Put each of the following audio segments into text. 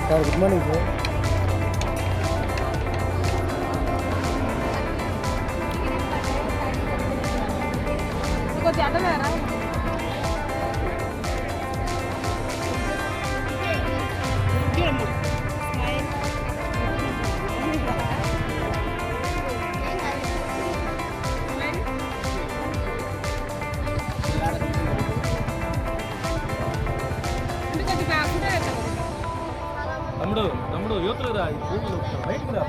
Sir good morning sir. కొంచెం అడ్డమేరా తమ్ముడు తమ్ముడు యువతలు రా బయటకు రా.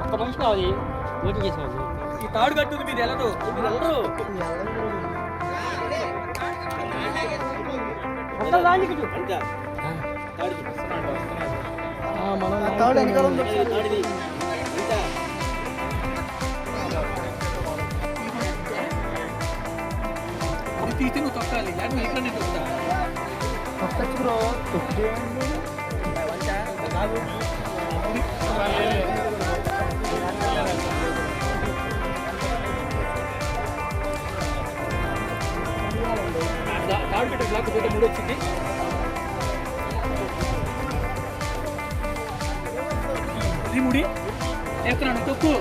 ఒక్క మనిషి కావాలి ఓటింగ్ చేసేవాళ్ళు. ఈ తాడు కట్టుంది మీరు వెళ్ళరు మీరు వెళ్ళరు. తాడు వెనకాల తీసి నువ్వు తొక్కాలి లేకపోతే ఇక్కడ తొక్కుతా తొక్కచ్చు బ్రో. తాడు పెట్టే బ్లాక్ పోతే 3 వచ్చింది. ఇది ముడి ఎక్కడ తొక్కు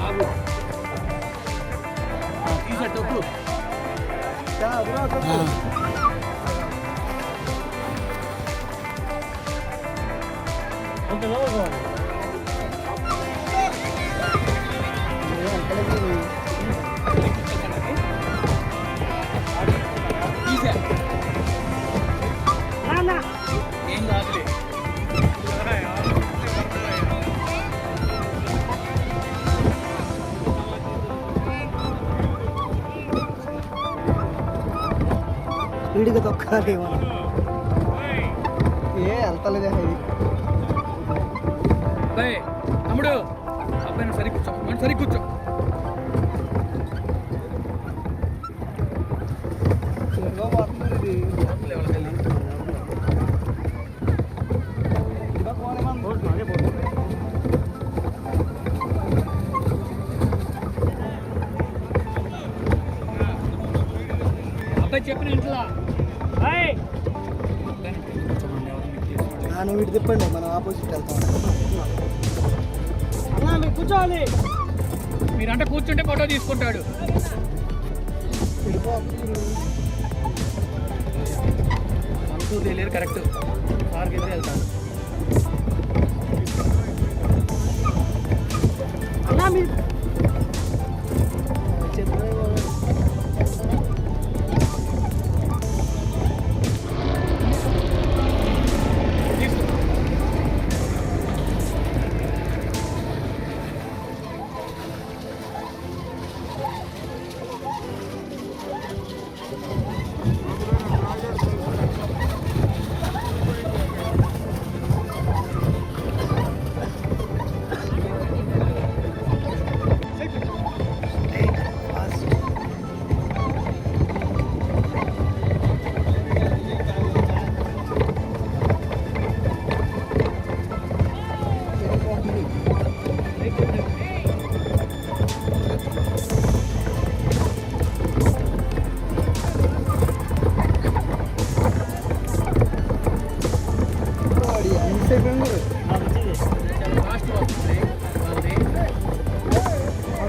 ఆగు తీసా తొక్కు కొంచెం లోపల తీసా ఏం కాదులే. వీడికి తొక్కాలి ఏ వెళ్తలేదే ఇది. తమ్ముడు అబ్బాయి సరి కూర్చో మనం సరి కూర్చో. అబ్బాయి చెప్పిన ఇంట్లో నువ్వు ఇటు తిప్పండి మనం ఆపోజిట్ వెళ్తాం. మీరు కూర్చోవాలి. మీరంటే కూర్చుంటే ఫోటో తీసుకుంటాడు. మనకు తెలియదు కరెక్ట్ పార్క్ అయితే వెళ్తాడు. అన్నా మీరు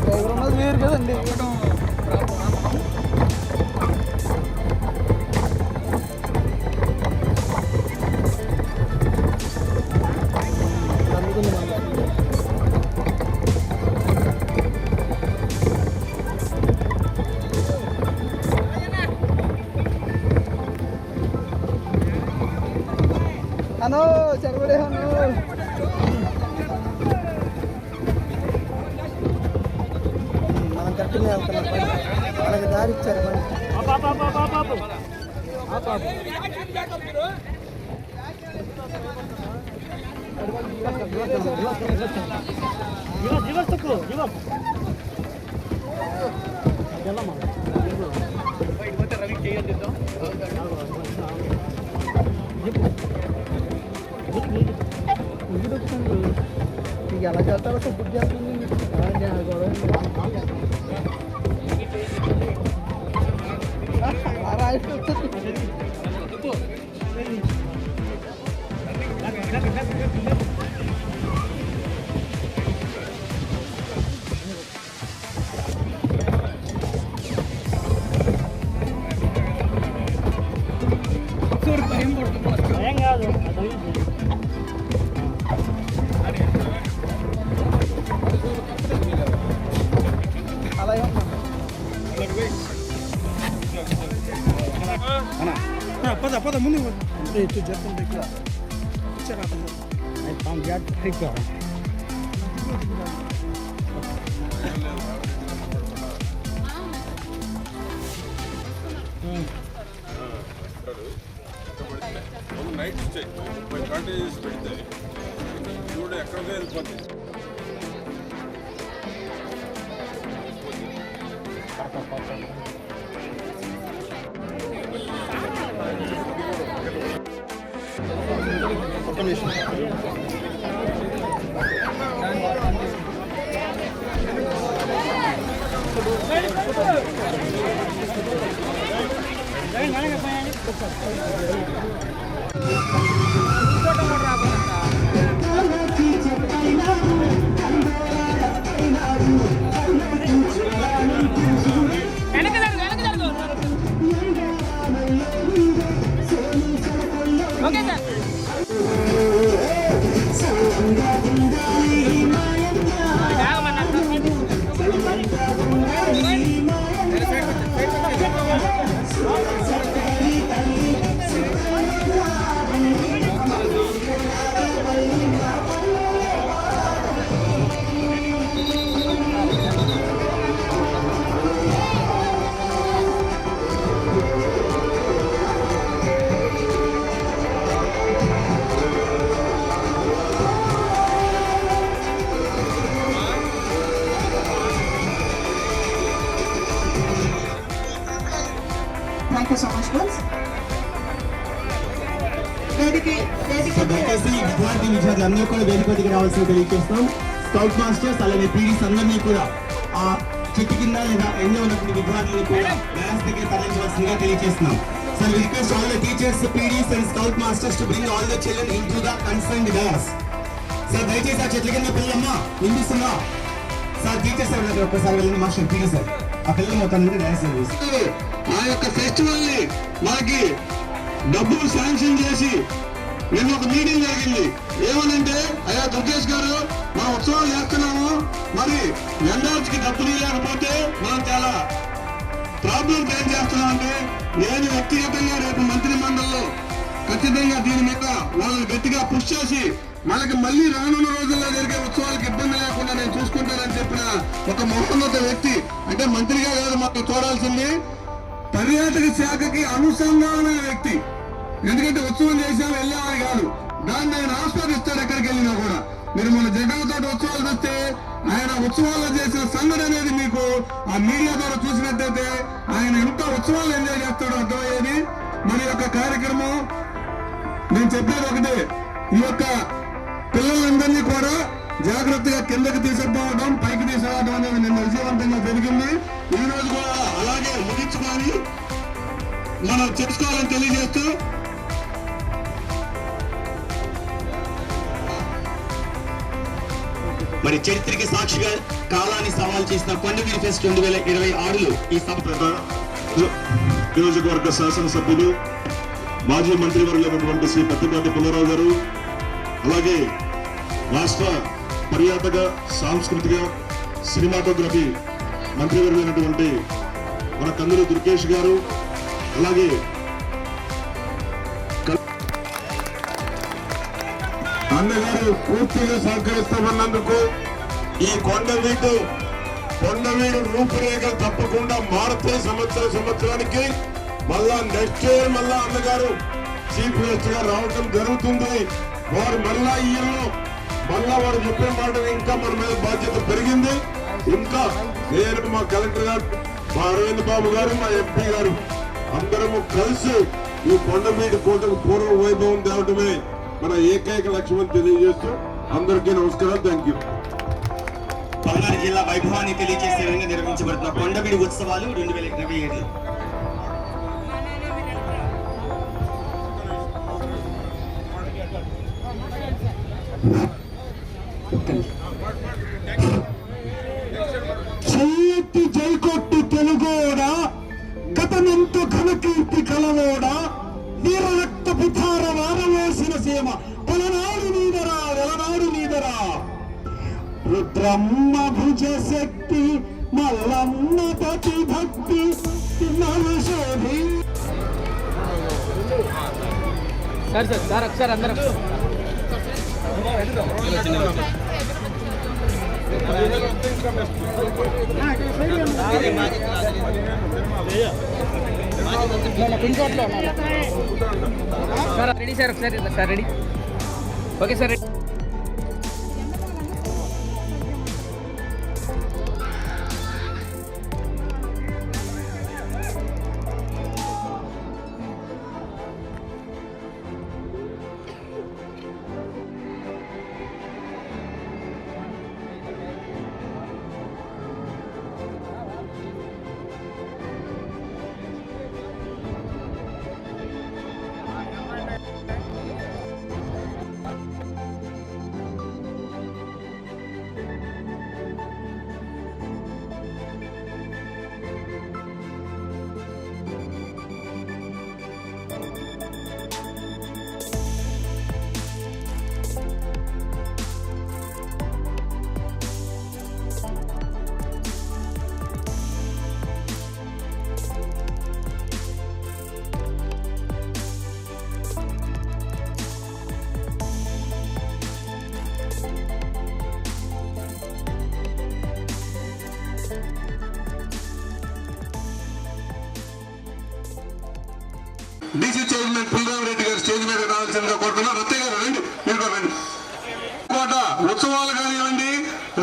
డ్రైవర్ ఉన్నది వేరు కదండి. అను చెరువుడే అను మనం కట్టింగ్ వెళ్తున్నాం. వాళ్ళకి దారి ఇచ్చారు. రివర్స్ తక్కువ రివర్స్ ఎలా చేస్తారో సపోర్ట్ చేస్తుంది ఏం కాదు అలాగే పద ముందు చెప్తాను ఇక్కడ నైట్ వచ్చాయి కాంటేజెస్ పెడితే చూడు ఎక్కడికో వెళ్ళిపోతుంది. ఒక్క నిమిషం okay sir Thank you so much, girls. దయచేసి విద్యార్థి విద్యార్థులందరూ కూడా వేదికకి రావాల్సిన తెలియజేస్తాం. స్కౌట్ మాస్టర్స్ అలాగే పీడీస్ అందరినీ కూడా ఆ చెట్టు కింద లేదా ఎండ ఉన్నటువంటి విద్యార్థులను కూడా డ్యాన్స్ దగ్గర తరలించవలసిందిగా తెలియజేస్తున్నాం. So we request all the teachers, PDs and scout masters to bring all the children into the concerned dais. Sir దయచేసి ఆ చెట్ల కింద పిల్లమ్మా వినిపిస్తున్నా సార్ టీచర్స్ ఎవరైనా ఒక్కసారి వెళ్ళండి మాస్టర్ పీడీ సార్ ఆ పిల్లలు మొత్తం డ్యాన్స్ సర్వీస్ ఆ యొక్క ఫెస్టివల్ ని మనకి డబ్బులు శాంక్షన్ చేసి నిన్న ఒక మీటింగ్ జరిగింది. ఏమనంటే అయ్యా దుర్గేష్ గారు మనం ఉత్సవాలు చేస్తున్నాము, మరి వెండర్స్ కి డబ్బులు లేకపోతే మనం చాలా ప్రాబ్లం ఫేస్ చేస్తున్నాం. అంటే నేను వ్యక్తిగతంగా రేపు మంత్రి మండలిలో ఖచ్చితంగా దీని మీద వాళ్ళని గట్టిగా పుష్ చేసి మనకి మళ్ళీ రానున్న రోజుల్లో జరిగే ఉత్సవాలకు ఇబ్బంది లేకుండా నేను చూసుకుంటానని చెప్పిన ఒక మహోన్నత వ్యక్తి. అంటే మంత్రిగా కాదు మాకు చూడాల్సింది పర్యాటక శాఖకి అనుసంధానమైన వ్యక్తి. ఎందుకంటే ఉత్సవం చేసాము వెళ్ళామని కాదు, దాన్ని ఆయన ఆస్వాదిస్తాడు ఎక్కడికి వెళ్ళినా కూడా. మీరు మన జగన్తో ఉత్సవాలు చూస్తే ఆయన ఉత్సవాల్లో చేసిన సందడి అనేది మీకు ఆ మీడియా ద్వారా చూసినట్టయితే ఆయన ఎంత ఉత్సవాలు ఎంజాయ్ చేస్తాడో అర్థమయ్యేది. మన యొక్క కార్యక్రమం నేను చెప్పేది ఒకటే, ఈ యొక్క పిల్లలందరినీ కూడా జాగ్రత్తగా కిందకి తీసుకుపోవడం పైకి తీసుకురావడం అనేది నిన్న విజయవంతంగా జరిగింది. ఈ రోజు కూడా అలాగే ముగించుకొని మనం చేసుకోవాలని తెలియజేస్తూ మరి చరిత్రకి సాక్షిగా కాలాన్ని సవాల్ చేసిన కొండవీరి ఫెస్ట్ 2026లో ఈ సభ నియోజకవర్గ శాసనసభ్యులు మాజీ మంత్రివర్యులైనటువంటి శ్రీ పత్తిపాటి పుల్లారావు గారు, అలాగే రాష్ట్ర పర్యాటక సాంస్కృతిక సినిమాటోగ్రఫీ మంత్రివర్యులైనటువంటి మన కందులు దుర్గేష్ గారు, అలాగే అన్నగారు పూర్తిగా సహకరిస్తామన్నందుకు ఈ కొండవీడు రూపురేఖ తప్పకుండా మారుతాయి. సంవత్సరానికి మళ్ళా నెక్స్ట్ ఇయర్ మళ్ళా అన్నగారు చీఫ్ గెస్ట్ గా రావడం జరుగుతుంది. వారు మళ్ళా ఇయర్లో మళ్ళా వారు చెప్పిన మాట ఇంకా మన మీద బాధ్యత పెరిగింది. ఇంకా నేను మా కలెక్టర్ గారు, మా అరవింద్ బాబు గారు, మా ఎంపీ గారు అందరము కలిసి ఈ కొండమీడి కోటకు పూర్వ వైభవం తేవటమే మన ఏకైక లక్ష్యం తెలియజేస్తూ అందరికీ నమస్కారం. Thank you. పల్నాడు జిల్లా వైభవాన్ని తెలియజేసే విధంగా నిర్వహించబడుతున్న కొండవీడి ఉత్సవాలు 2027. చెయ్యెత్తి జైకొట్టి తెలుగోడా గతమెంతో ఘనకీర్తి కలవోడా నీర రక్త పిఠార వారవేసిన సీమ పలనాడు నీదరా వెలనాడు నీదరా రుద్రమ్మ భుజ శక్తి మల్లమ్మ పతి భక్తి నరశోభి. సార్ ఒకసారి అందరం సార్ రెడీ సార్ ఒకసారి sir ready okay sir ready. DC chairman Pulla Reddy గారు స్టేజ్ మీద రావాల్సిందిగా కోరుతున్నారు. రత్తయ్య గారు రండి, మీరు రండి. కోట ఉత్సవాలు కానివ్వండి,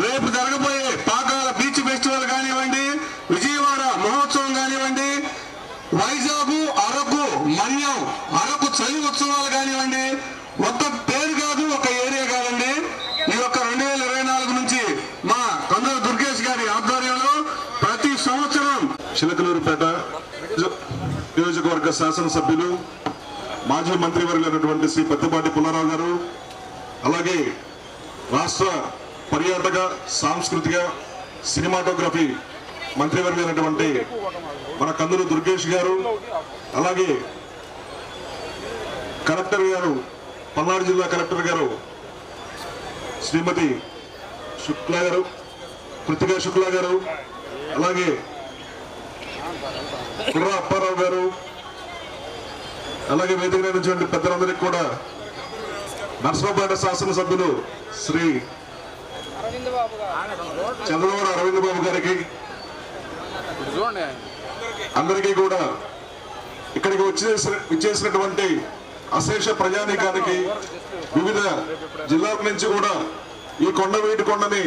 రేపు జరగబోయే పాకాల బీచ్ ఫెస్టివల్ కానివ్వండి, విజయవాడ మహోత్సవం కానివ్వండి, వైజాగ్ అరకు మన్యం అరకు చలి ఉత్సవాలు కానివ్వండి, ఒక్క పేరు కాదు ఒక ఏరియా కాదండి. ఈ యొక్క 2024 నుంచి మా కందుల దుర్గేష్ గారి ఆధ్వర్యంలో ప్రతి సంవత్సరం చిలకలూరుపేట నియోజకవర్గ శాసనసభ్యులు మాజీ మంత్రివర్యులైనటువంటి శ్రీ పత్తిపాటి పుల్లారావు గారు, అలాగే రాష్ట్ర పర్యాటక సాంస్కృతిక సినిమాటోగ్రఫీ మంత్రివర్యులైనటువంటి మన కందులు దుర్గేష్ గారు, అలాగే కలెక్టర్ గారు, పల్నాడు జిల్లా కలెక్టర్ గారు శ్రీమతి శుక్లా గారు, కృతికా శుక్లా గారు, అలాగే కుర్రా అప్పారావు గారు, అలాగే వేదిక నుంచి పెద్దలందరికీ కూడా నర్సరావుపేట శాసనసభ్యులు శ్రీ చంద్రబాబు అరవింద్ బాబు గారికి అందరికీ కూడా ఇక్కడికి వచ్చేసినటువంటి అశేష ప్రజానీకానికి వివిధ జిల్లాల నుంచి కూడా ఈ కొండవీటి కొండని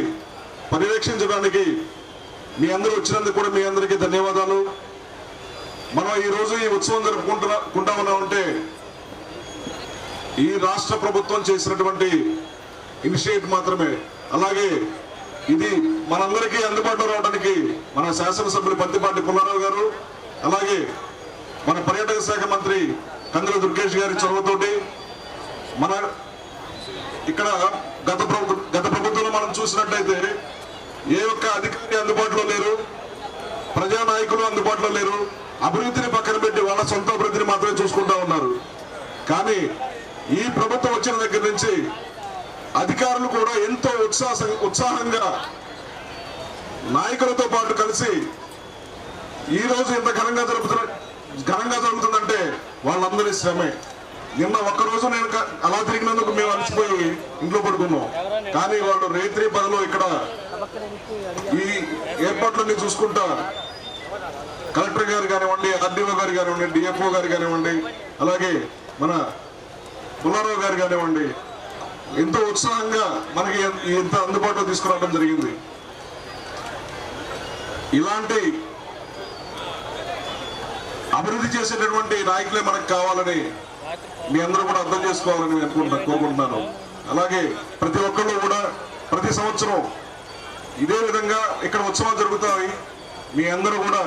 పర్యవేక్షించడానికి మీ అందరూ వచ్చినందుకు కూడా మీ అందరికీ ధన్యవాదాలు. మనం ఈ రోజు ఈ ఉత్సవం జరుపుకుంటా ఉన్నామంటే ఈ రాష్ట్ర ప్రభుత్వం చేసినటువంటి ఇనిషియేటివ్ మాత్రమే. అలాగే ఇది మనందరికీ అందుబాటులో రావడానికి మన శాసనసభ్యులు పత్తిపాటి పుల్లారావు గారు, అలాగే మన పర్యాటక శాఖ మంత్రి కందుల దుర్గేష్ గారి చొరవతోటి మన ఇక్కడ గత ప్రభుత్వంలో మనం చూసినట్టయితే ఏ ఒక్క అధికారి అందుబాటులో లేరు, ప్రజానాయకులు అందుబాటులో లేరు, అభివృద్ధిని పక్కన పెట్టి వాళ్ళ సొంత అభివృద్ధిని మాత్రమే చూసుకుంటా ఉన్నారు. కానీ ఈ ప్రభుత్వం వచ్చిన దగ్గర నుంచి అధికారులు కూడా ఎంతో ఉత్సాహంగా నాయకులతో పాటు కలిసి ఈ రోజు ఇంత ఘనంగా జరుగుతుందంటే వాళ్ళందరి శ్రమే. నిన్న ఒక్కరోజు నేను అలా తిరిగినందుకు మేము అలసిపోయి ఇంట్లో పడుకున్నాం. కానీ వాళ్ళు రేత్రి పనిలో ఇక్కడ ఈ ఏర్పాట్లన్నీ చూసుకుంటా కలెక్టర్ గారు కానివ్వండి, ఆర్డీఓ గారు కానివ్వండి, డిఎఫ్ఓ గారు కానివ్వండి, అలాగే మన పుల్లారావు గారు కానివ్వండి, ఎంతో ఉత్సాహంగా మనకి ఎంత అందుబాటులో తీసుకురావడం జరిగింది. ఇలాంటి అభివృద్ధి చేసేటటువంటి నాయకులే మనకు కావాలని మీ అందరూ కూడా అర్థం చేసుకోవాలని కోరుకుంటున్నాను. అలాగే ప్రతి ఒక్కళ్ళు కూడా ప్రతి సంవత్సరం ఇదే విధంగా ఇక్కడ ఉత్సవాలు జరుగుతాయి. మీ అందరూ కూడా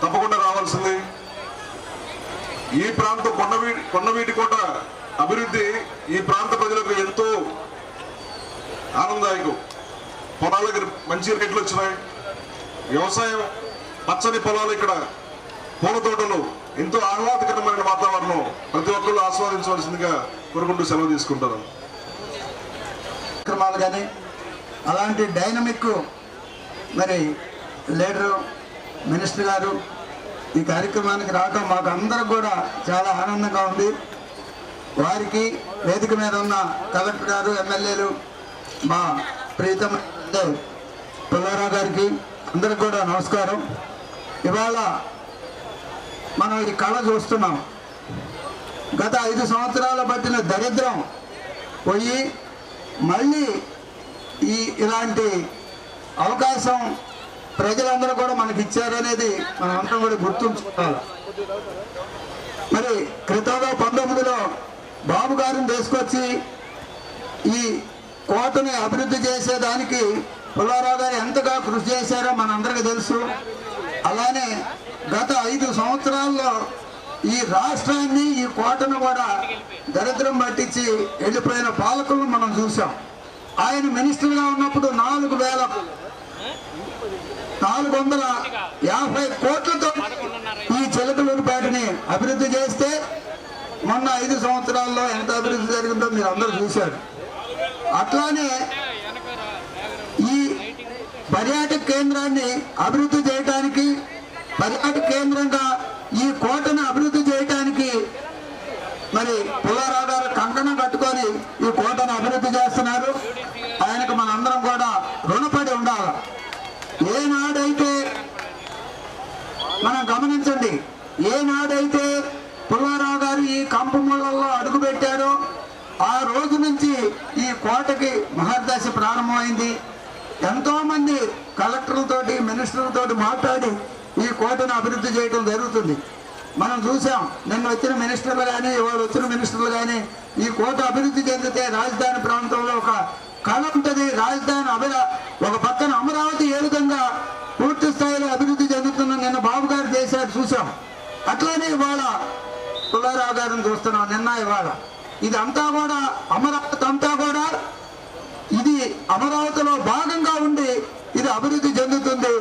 తప్పకుండా రావాల్సింది. ఈ ప్రాంతం కొండవీటి కోట అభివృద్ధి ఈ ప్రాంత ప్రజలకు ఎంతో ఆనందదాయకం. పొలాలకి మంచి రేట్లు వచ్చినాయి. వ్యవసాయం, పచ్చని పొలాలు, ఇక్కడ పూల తోటలు, ఎంతో ఆహ్లాదకరమైన వాతావరణం ప్రతి ఒక్కళ్ళు ఆస్వాదించవలసిందిగా కోరుకుంటూ సెలవు తీసుకుంటారు. కార్యక్రమాలు కానీ అలాంటి డైనమిక్ మరి లీడరు మినిస్టర్ గారు ఈ కార్యక్రమానికి రావడం మాకు అందరికి కూడా చాలా ఆనందంగా ఉంది. వారికి వేదిక మీద ఉన్న కలెక్టర్ గారు, ఎమ్మెల్యేలు, మా ప్రీతం పుల్లారావు గారికి అందరికి కూడా నమస్కారం. ఇవాళ మనం ఈ కళ చూస్తున్నాం. గత 5 సంవత్సరాలు పట్టిన దరిద్రం పోయి మళ్ళీ ఇలాంటి అవకాశం ప్రజలందరూ కూడా మనకి ఇచ్చారనేది మనం అందరం కూడా గుర్తుంచుకోవాలి. మరి క్రితంలో 19లో బాబు గారిని తీసుకొచ్చి ఈ కోటని అభివృద్ధి చేసేదానికి పుల్లారావు గారు ఎంతగా కృషి చేశారో మనందరికీ తెలుసు. అలానే గత 5 సంవత్సరాల్లో ఈ రాష్ట్రాన్ని, ఈ కోటను కూడా దరిద్రం పట్టించి వెళ్ళిపోయిన పాలకులను మనం చూసాం. ఆయన మినిస్టర్గా ఉన్నప్పుడు 450 కోట్లతో ఈ చిలకలూరుపేటని అభివృద్ధి చేస్తే మొన్న 5 సంవత్సరాల్లో ఎంత అభివృద్ధి జరిగిందో మీరు అందరూ చూశారు. అట్లానే ఈ పర్యాటక కేంద్రాన్ని అభివృద్ధి చేయడానికి, పర్యాటక కేంద్రంగా ఈ కోటను అభివృద్ధి చేయడానికి మరి పుల్లారావు గారు కంకణం కట్టుకొని ఈ కోటను అభివృద్ధి చేస్తున్నారు. ఆయనకు మనందరం కూడా రుణపడి ఉండాలి. ఏనాడైతే మనం గమనించండి, ఏనాడైతే పుల్లారావు గారు ఈ కంపములలో అడుగుపెట్టారో ఆ రోజు నుంచి ఈ కోటకి మహర్దశ ప్రారంభమైంది. ఎంతోమంది కలెక్టర్లతోటి, మినిస్టర్లతోటి మాట్లాడి ఈ కోటను అభివృద్ధి చేయడం జరుగుతుంది. మనం చూసాం, నిన్న వచ్చిన మినిస్టర్లు కానీ ఇవాళ వచ్చిన మినిస్టర్లు కానీ ఈ కోట అభివృద్ధి చెందితే రాజధాని ప్రాంతంలో ఒక కళ ఉంటుంది. రాజధాని ఒక పక్కన అమరావతి ఏ విధంగా పూర్తి స్థాయిలో అభివృద్ధి చెందుతున్న నిన్న బాబు గారు చేశారు, చూసాం. అట్లానే ఇవాళ పుల్లారావు గారిని చూస్తున్నాం. నిన్న ఇవాళ ఇదంతా కూడా అమరావతి అంతా కూడా ఇది అమరావతిలో భాగంగా ఉండి ఇది అభివృద్ధి చెందుతుంది.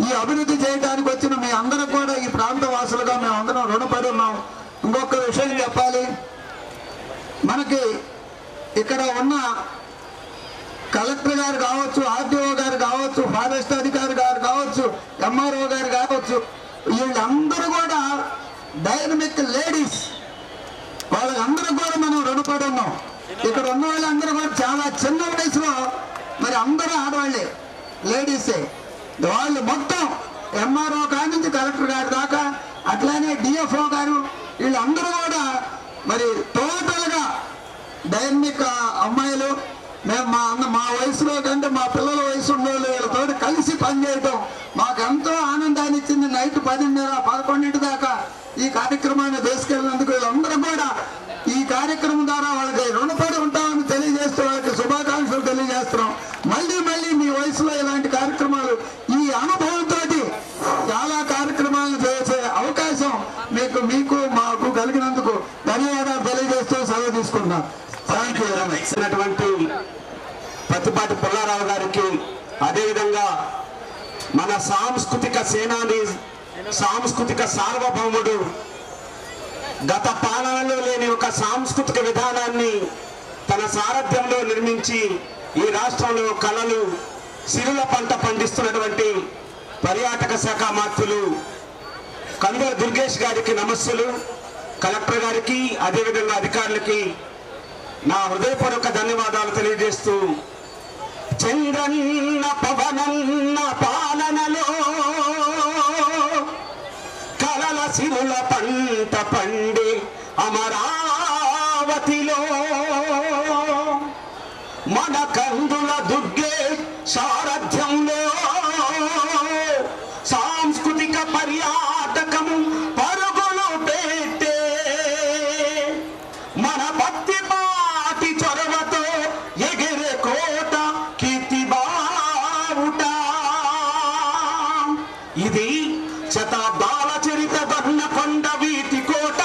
ఈ అభివృద్ధి చేయడానికి వచ్చిన మీ అందరూ కూడా ఈ ప్రాంత వాసులుగా మేము అందరం రుణపడి ఉన్నాం. ఇంకొక విషయం చెప్పాలి, మనకి ఇక్కడ ఉన్న కలెక్టర్ గారు కావచ్చు, ఆర్డీఓ గారు కావచ్చు, ఫారెస్ట్ అధికారి గారు కావచ్చు, ఎంఆర్ఓ గారు కావచ్చు, వీళ్ళందరూ కూడా డైనమిక్ లేడీస్. వాళ్ళందరూ కూడా మనం రుణపడి ఉన్నాం. ఇక్కడ ఉన్న వాళ్ళందరూ కూడా చాలా చిన్న వయసులో మరి అందరూ ఆడవాళ్ళే, లేడీసే. వాళ్ళు మొత్తం ఎంఆర్ఓ కాడి నుంచి కలెక్టర్ గారి దాకా, అట్లానే డిఎఫ్ఓ గారు, వీళ్ళందరూ కూడా మరి టోటల్గా డైనమిక్ అమ్మాయిలు. మేము మా వయసులో కంటే మా పిల్లల వయసు ఉన్న వాళ్ళు వీళ్ళతో కలిసి పనిచేయటం మాకు ఎంతో ఆనందాన్ని ఇచ్చింది. నైట్ 10:30-11 దాకా ఈ కార్యక్రమాన్ని తీసుకెళ్ళినందుకు వీళ్ళందరూ కూడా ఈ కార్యక్రమం ద్వారా వాళ్ళకి రుణపడి ఉంటామని తెలియజేస్తూ వాళ్ళకి శుభాకాంక్షలు తెలియజేస్తున్నాం. మళ్ళీ మీ వయసులో ఇలాంటి కార్యక్రమాలు, ఈ అనుభవంతో చాలా కార్యక్రమాలను చేసే అవకాశం మీకు మాకు కలిగినందుకు ధన్యవాదాలు తెలియజేస్తూ సెలవు తీసుకున్నాం. Thank you very much. Prathipati Pullarao గారికి, అదేవిధంగా మన సాంస్కృతిక సేనాని, సాంస్కృతిక సార్వభౌముడు, గత పాలనలో లేని ఒక సాంస్కృతిక విధానాన్ని తన సారథ్యంలో నిర్మించి ఈ రాష్ట్రంలో కళలు, సిరుల పంట పండిస్తున్నటువంటి పర్యాటక శాఖ మంత్రులు కందుల దుర్గేష్ గారికి నమస్సులు. కలెక్టర్ గారికి, అదేవిధంగా అధికారులకి నా హృదయపూర్వక ధన్యవాదాలు తెలియజేస్తూ, చంద్రన్న పవనన్న పాలనలో కలల సిరుల పంట పండి అమరావతిలో మన కందుల దుర్గే సారథ్యంలో సాంస్కృతిక పర్యాటకము పరుగులు ఇది శతాబ్దాల చరిత గన్న కొండ వీటి కోట,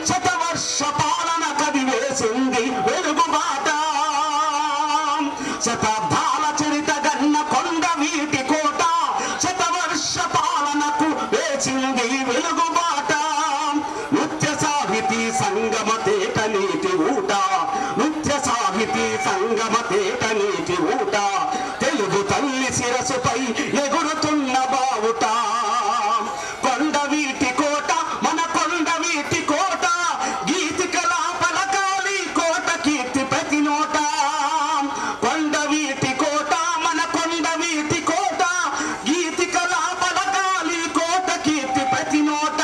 శతవర్ష పాలన కదివేసింది వెలుగుబాట. శతాబ్దాల చరిత గన్న కొండ వీటి కోట, శతవర్ష పాలనకు వేసింది వెలుగుబాట. నృత్య సాహితీ సంగమ తేట నీటి ఊట, నృత్య సాహితీ సంగమ తేట నీటి ఊట. తెలుగు తల్లి శిరసుపై ఎగురుతున్న బావుట. కొండ వీటి కోట మన కొండ వీటి కోట, గీతి కళా పలకాలి కోట కీర్తి ప్రతి నోట. కొండ వీటి కోట మన కొండ వీటి కోట, గీతి కళా పలకాలి కోట కీర్తి ప్రతి నోట.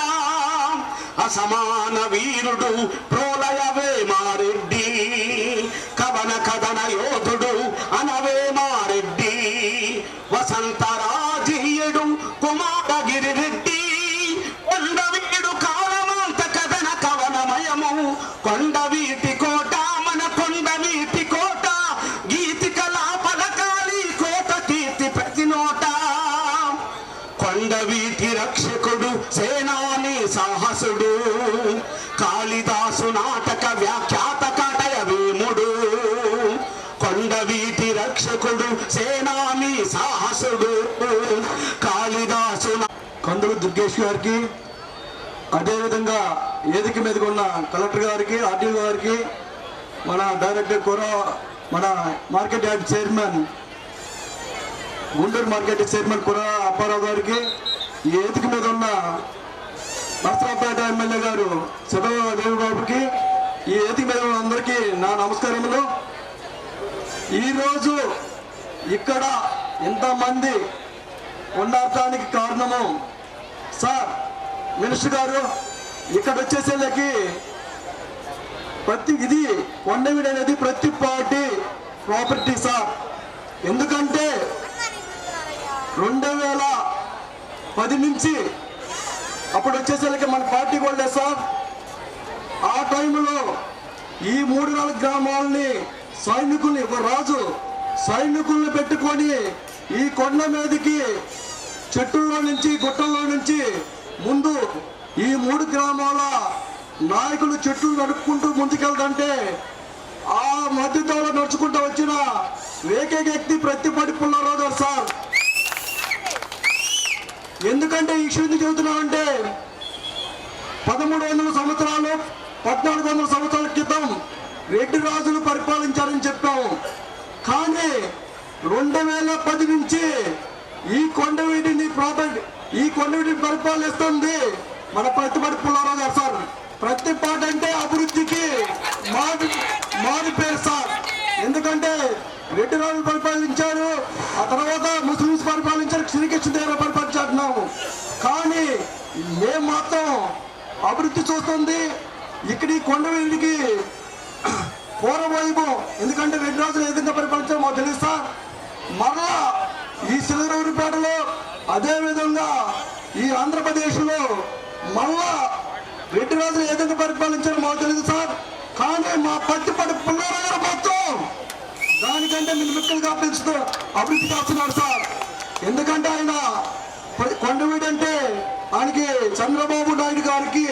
అసమాన వీరుడు ప్రోలయ వేమారెడ్డి, కవన కథన యోధుడు అనవేమారెడ్డి. వసంతరాజీయుడు కుమారగిరి రెడ్డి, కొండవీడు కాలమంత కథన కవనమయము. కొండవీటి కోట మన కొండవీటి కోట, గీతి కళా పలకాలి కోట కీర్తి ప్రతి నోట. కొండవీటి రక్షకుడు సేనాని సాహసుడు, కాళిదాసు నాటక వ్యాఖ్యాత కటయ వేముడు. కొండవీటి రక్షకుడు సేనాని సాహసుడు, కాళిదాసు. కందులు దుర్గేష్ గారికి, అదేవిధంగా వేదిక మీదకి ఉన్న కలెక్టర్ గారికి, ఆర్టీఓ గారికి, మన డైరెక్టర్ కూడా, మన market yard chairman, Guntur market chairman కూడా అప్పారావు గారికి, ఈ వేదిక మీద ఉన్న నర్సరావుపేట ఎమ్మెల్యే గారు సదాదేవి బాబుకి, ఈ వేదిక మీద ఉన్న అందరికీ నా నమస్కారములు. ఈరోజు ఇక్కడ ఇంతమంది ఉండటానికి కారణము సార్ మినిస్టర్ గారు. ఇక్కడ వచ్చేసేళ్ళకి ఇది కొండవీడు అనేది ప్రతి పార్టీ ప్రాపర్టీ సార్. ఎందుకంటే 2010 నుంచి అప్పుడు వచ్చేసరికి మన పార్టీ కూడా లేదు సార్. ఆ టైంలో ఈ 3-4 గ్రామాలని సైనికుల్ని, ఒక రాజు సైనికుల్ని పెట్టుకొని ఈ కొండ మీదకి చెట్టుల్లో నుంచి గుట్టల్లో నుంచి ముందు ఈ 3 గ్రామాల నాయకులు చెట్లు నడుపుకుంటూ ముందుకెళ్తుంటే ఆ మధ్యతో నడుచుకుంటూ వచ్చిన ఏకైక వ్యక్తి ప్రత్తిపాటి పుల్లారావు గారు సార్. ఎందుకంటే ఈ విషయం ఎందుకు చెబుతున్నామంటే 1300 సంవత్సరాలు 1400 సంవత్సరాల క్రితం రెడ్డి రాజులు పరిపాలించారని చెప్పాము. కానీ 2010 నుంచి ఈ కొండవీటిని పరిపాలిస్తుంది మన ప్రత్తిపాటి పుల్లారావు గారు సార్. ప్రత్తిపాటి అంటే అభివృద్ధికి మారి పేరు సార్. ఎందుకంటే రెడ్డి రాజులు పరిపాలించారు, ఆ తర్వాత ముస్లిమ్స్ పరిపాలించారు, శ్రీకృష్ణదేవరాయ పరిపాలించారు. కానీ మేము మాత్రం అభివృద్ధి చూస్తుంది ఇక్కడ ఈ కొండవీటికి పూర్వవైభవం. ఎందుకంటే రెడ్డి రాజులు ఏ విధంగా పరిపాలించారో మాకు తెలుసు సార్. మరలా ఈ సిలగరూరుపేటలో, అదేవిధంగా ఈ ఆంధ్రప్రదేశ్లో మళ్ళా రెడ్డి రాజులు ఏ విధంగా పరిపాలించారో మాకు తెలియదు సార్. కానీ మా ప్రత్తిపాటి పుల్లారావు గారు మొత్తం దానికంటే మిల్మిక్కలుగా పెంచుతూ అభివృద్ధి చేస్తున్నారు సార్. ఎందుకంటే ఆయన కొండవీడు అంటే ఆయనకి చంద్రబాబు నాయుడు గారికి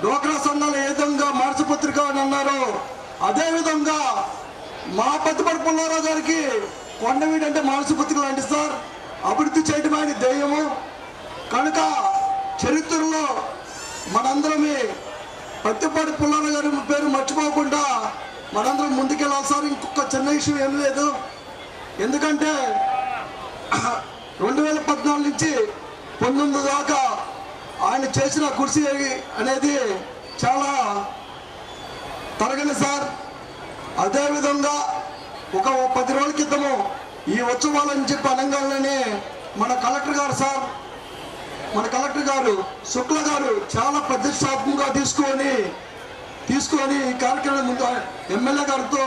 డోక్రా సంఘాలు ఏ విధంగా మార్చపత్రిక అని అన్నారో, అదేవిధంగా మా ప్రత్తిపాటి పుల్లారావు గారికి కొండవీడు అంటే మార్చపత్రిక లాంటి సార్. అభివృద్ధి చేయడం ఆయన ధ్యేయము. కనుక చరిత్రలో మనందరమే ప్రత్తిపాటి పుల్లారావు గారి పేరు మర్చిపోకుండా మనందరం ముందుకెళ్ళాలి సార్. ఇంకొక చిన్న విషయం ఏం లేదు. ఎందుకంటే 2014 నుంచి 19 దాకా ఆయన చేసిన కృషి అనేది చాలా తరగని సార్. అదేవిధంగా ఒక 10 రోజుల క్రితము ఈ ఉత్సవాలని చెప్పి అనగానే మన కలెక్టర్ గారు సార్, మన కలెక్టర్ గారు శుక్ల గారు చాలా ప్రతిష్టాత్మకంగా తీసుకొని ఈ కార్యక్రమం ముందు ఎమ్మెల్యే గారితో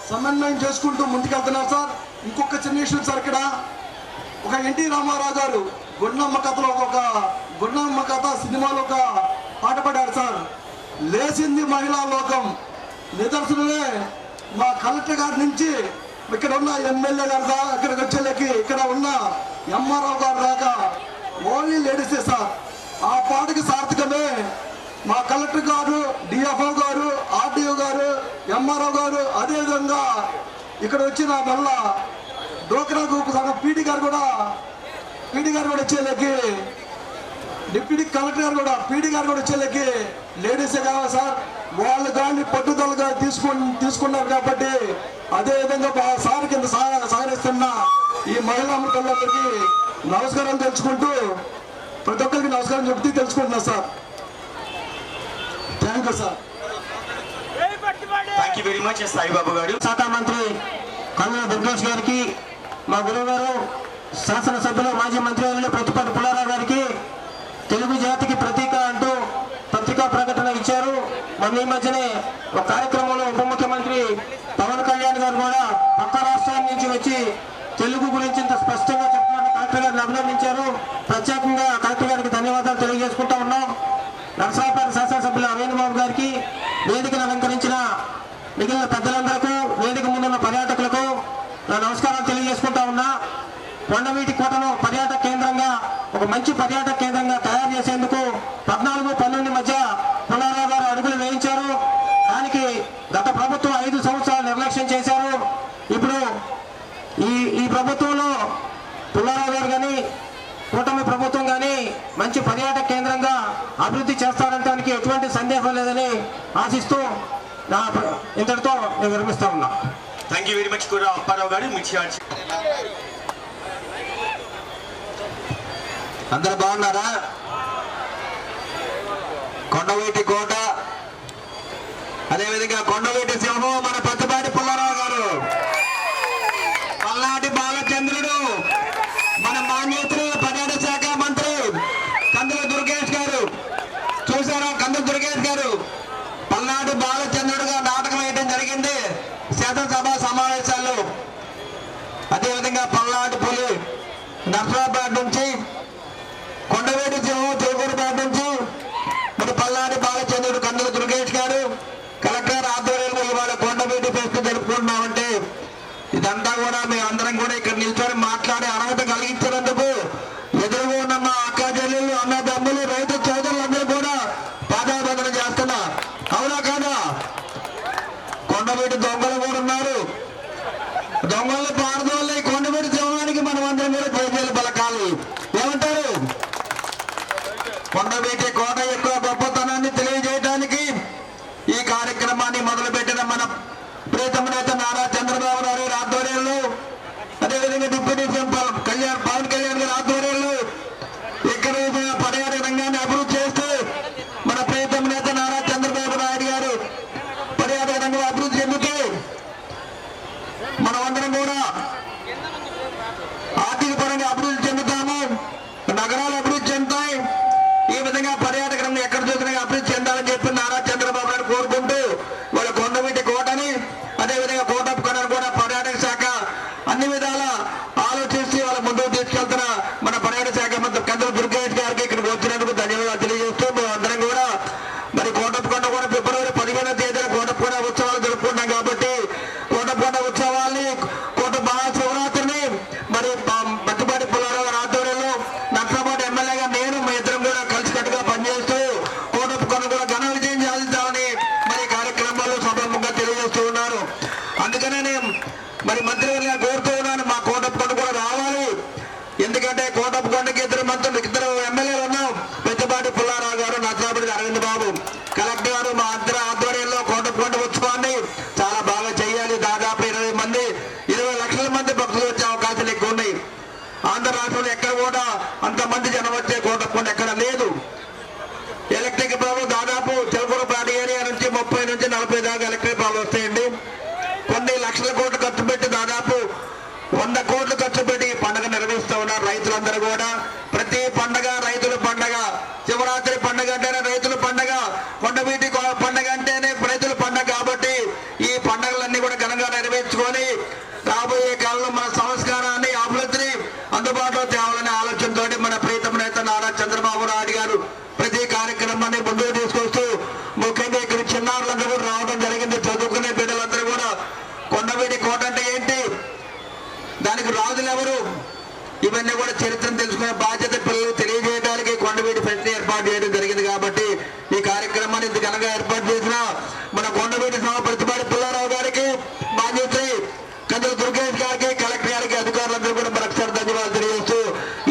సమన్వయం చేసుకుంటూ ముందుకెళ్తున్నారు సార్. ఇంకొక చిన్న విషయం సార్, ఇక్కడ ఒక ఎన్టీ రామారావు గారు గుండమ్మ కథలో ఒక గుండమ్మ కథ సినిమాలో ఒక పాట పాడారు సార్. లేచింది మహిళా లోకం. నిదర్శనమే మా కలెక్టర్ గారి నుంచి ఇక్కడ ఉన్న ఎమ్మెల్యే గారు ఇక్కడికి వచ్చేళ్ళకి ఇక్కడ ఉన్న ఎంఆర్ఓ గారు రాక ఓన్లీ లేడీసే సార్. ఆ పాటకి సార్థకమే మా కలెక్టర్ గారు, డిఎఫ్ఓ గారు, ఆర్డీఓ గారు, ఎంఆర్ఓ గారు, అదేవిధంగా ఇక్కడ వచ్చిన మళ్ళా డోక్రా గ్రూప్ సంఘం పీడీ గారు కూడా వచ్చేళ్ళకి, డిప్యూటీ కలెక్టర్ గారు కూడా, పీడీ గారు కూడా వచ్చేళ్ళకి లేడీసే కావాలి సార్. వాళ్ళు కానీ పట్టుదలగా తీసుకున్నారు కాబట్టి అదేవిధంగా సార్ కింద సహకరిస్తున్న ఈ మహిళా అమృతులందరికీ నమస్కారం తెలుసుకుంటూ, ప్రతి ఒక్కరికి నమస్కారం చెప్తూ తెలుసుకుంటున్నా sir. Thank you sir. Thank you very much Saibabu garu. శాఖ మంత్రి కందుల దుర్గేష్ గారికి, మా గురువు గారు శాసనసభ్యులు మాజీ మంత్రి ప్రతిపాటి పుల్లారావు గారికి తెలుగు జాతికి ప్రతీక అంటూ పత్రికా ప్రకటన ఇచ్చారు. మన ఈ మధ్యనే ఒక కార్యక్రమంలో ఉప ముఖ్యమంత్రి పవన్ కళ్యాణ్ గారు కూడా పక్క రాష్ట్రాల నుంచి వచ్చి తెలుగు గురించి ఇంత స్పష్టంగా చెప్పిన కలెక్టర్ గారిని అభినందించారు. ప్రత్యేకంగా కలెక్టర్ గారికి ధన్యవాదాలు తెలియజేసుకుంటా ఉన్నాం. నరసరావుపేట శాసనసభ్యులు అరవింద్ బాబు గారికి, వేదికను అలంకరించిన మిగిలిన పెద్దలందరికీ, వేదిక ముందున్న పర్యాటకులకు నా నమస్కారాలు తెలియజేసుకుంటా ఉన్నా. కొండవీటి కోటను పర్యాటక కేంద్రంగా, ఒక మంచి పర్యాటక కేంద్రంగా తయారు చేసేందుకు 14-12 మధ్య పుల్లారావు గారు అడుగులు వేయించారు. దానికి గత ప్రభుత్వం 5 సంవత్సరాలు నిర్లక్ష్యం చేశారు. ఇప్పుడు ఈ ప్రభుత్వంలో పుల్లారావు గారు కానీ, కూటమి ప్రభుత్వం కానీ మంచి పర్యాటక కేంద్రంగా అభివృద్ధి చేస్తారనడానికి ఎటువంటి సందేహం లేదని ఆశిస్తూ ఇంతటితో నేను విరమిస్తా ఉన్నా. థ్యాంక్ యూ వెరీ మచ్ కూడా అప్పారావు గారు. అందరు బాగున్నారా? కొండవీటి కోట, అదేవిధంగా కొండవీటి సింహం మన ప్రతిపాటి పుల్లారావు గారు, పల్నాటి బాలచంద్రుడు, మన మాన్యత్రి పర్యాటక శాఖ మంత్రి కందుల దుర్గేష్ గారు. చూసారా కందుల దుర్గేష్ గారు పల్నాటి బాలచంద్రుడుగా నాటకం వేయడం జరిగింది శాసనసభ సమావేశాల్లో. అదేవిధంగా పల్నాటి పులి నర్సరావుపేట నుంచి, కొండవీటి సింహం తిరుపతిపేట నుంచి మరి పల్నాటి బాలచంద్రుడు కందుల దుర్గేష్ గారు కలెక్టర్ ఆధ్వర్యంలో ఇవాళ కొండవీటి ఫెస్ట్ జరుపుకుంటున్నామంటే ఇదంతా కూడా మేమందరం కూడా ఇక్కడ నిల్చొని మాట్లాడే అర్హత కలిగించినందుకు ఎదురుగా ఉన్న మా అక్క చెల్లెళ్ళు, అన్నదమ్ములు, రైతు సోదరులందరూ కూడా పాదాబంధన చేస్తున్నా. అవునా కాదా? కొండవీటి దొంగలు కూడా ఉన్నారు. దొంగలు పారదోళ్ళ కొండవీటి సింహానికి మనం అందరం కూడా ప్రజలు పలకాలి. ఏమంటారు? కొండవీటి కోట యొక్క గొప్పతనాన్ని తెలియజేయడానికి ఈ కార్యక్రమాన్ని మొదలుపెట్టిన మన ప్రీతమ నేత నారా చంద్రబాబు నాయుడు గారి ఆధ్వర్యంలో, అదేవిధంగా డిప్యూటీ సీఎం పవన్ కళ్యాణ్ గారి ఆధ్వర్యంలో ఇక్కడ పర్యాటక రంగాన్ని అభివృద్ధి చేస్తూ మన ప్రీతమ నేత నారా చంద్రబాబు నాయుడు గారు పర్యాటక రంగం అభివృద్ధి చెందుతూ మనమందరం కూడా ఆర్థిక పరంగా అభివృద్ధి చెందుతాము, నగరాలు అభివృద్ధి చెందుతాయి. ఈ విధంగా పర్యాటక రంగం ఎక్కడ చూసినా అభివృద్ధి చెందాలని చెప్పి నారా చంద్రబాబు నాయుడు కోరుకుంటూ వాళ్ళ కొండవీటి కోటని, అదేవిధంగా కోటప్పకొండను కూడా పర్యాటక శాఖ అన్ని విధాల ఆలోచించి వాళ్ళ ముందుకు తీసుకెళ్తున్న మన పర్యాటక శాఖ మంత్రి కందుల దుర్గేష్ గారికి ఇక్కడికి వచ్చినందుకు ధన్యవాదాలు తెలియజేస్తూ అందరం కూడా మరి కోటప్పకొండ కూడా ఫిబ్రవరి 15వ తేదీన కోటప్పకొండ ఉత్సవాలు జరుపుకుంటాం కాబట్టి కోటప్పకొండ ఉత్సవాల్ని, కోట మహాశివరాత్రిని మరి ప్రతిపాటి పుల్లారావు గారి ఆధ్వర్యంలో నర్సరావుపేట ఎమ్మెల్యేగా నేను మీ ఇద్దరం కూడా కలిసికట్టుగా పనిచేస్తూ కోటప్పకొండ కూడా ఘన విజయం సాధించాలని మరి కార్యక్రమాల్లో సభముగా తెలియజేస్తూ ఉన్నారు. అందుకనే నేను మరి మంత్రి గారిని కోరుతూ ఉన్నాను, మా కోటప్పకొండ కూడా రావాలి. ఎందుకంటే కోటప్పకొండకి ఇద్దరు ఎమ్మెల్యేలు ఉన్నాం, ప్రతిపాటి పుల్లారావు గారు, నర్సరావుపేట అరవింద్ బాబు. కలెక్టర్ గారు మా అందరి ఆధ్వర్యంలో కోటప్పకొండ ఉత్సవాన్ని చాలా బాగా చేయాలి. దాదాపు 20 లక్షల మంది భక్తులు వచ్చే అవకాశాలు ఎక్కువ ఉన్నాయి. ఆంధ్ర రాష్ట్రంలో ఎక్కడ కూడా అంతమంది జనం వచ్చే కోటప్పకొండ ఎక్కడ లేదు. ఎలక్ట్రిక్ పాలు దాదాపు చిలకూరుపేట ఏరియా నుంచి 30 నుంచి 40 దాకా ఎలక్ట్రిక్ పాలు వస్తాయండి. కొన్ని లక్షల కోట్లు ఖర్చు పెట్టి దాదాపు 100 కోట్లు ఖర్చు పెట్టి పండుగ నిర్వహిస్తూ ఉన్నారు రైతులందరూ కూడా. ప్రతి పండుగ రైతుల పండుగ, శివరాత్రి పండుగ అంటేనే రైతుల పండుగ, కొండవీటి పండుగ అంటేనే రైతుల పండుగ. కాబట్టి ఈ పండుగలన్నీ కూడా ఘనంగా నెరవేర్చుకొని రాబోయే కాలంలో మన సంస్కారాన్ని, అభివృద్ధిని అందుబాటులో తేవాలనే ఆలోచనతో మన ప్రీతమ నేత నారా చంద్రబాబు నాయుడు గారు ప్రతి కార్యక్రమాన్ని ముందుకు తీసుకొస్తూ ముఖ్యంగా ఇక్కడ చిన్నారులందరూ కూడా రావడం జరిగింది. చదువుకునే బిడ్డలందరూ కూడా కొండవీటి కోట అంటే ఏంటి, దానికి రాజులు ఎవరు, ఇవన్నీ కూడా కూడా చరిత్రను తెలుసుకునే బాధ్యత పిల్లలు తెలియజేయడానికి కొండవీటి ఫెస్ట్ ఏర్పాటు చేయడం జరిగింది. కాబట్టి ఈ కార్యక్రమాన్ని ఇంత ఘనంగా ఏర్పాటు చేసిన మన కొండవీటి ప్రతిపాటి పుల్లారావు గారికి, బాధ్యశ్రీ కందుల దుర్గేష్ గారికి, కలెక్టర్ గారికి, అధికారులందరూ కూడా మరొకసారి ధన్యవాదాలు తెలియజేస్తూ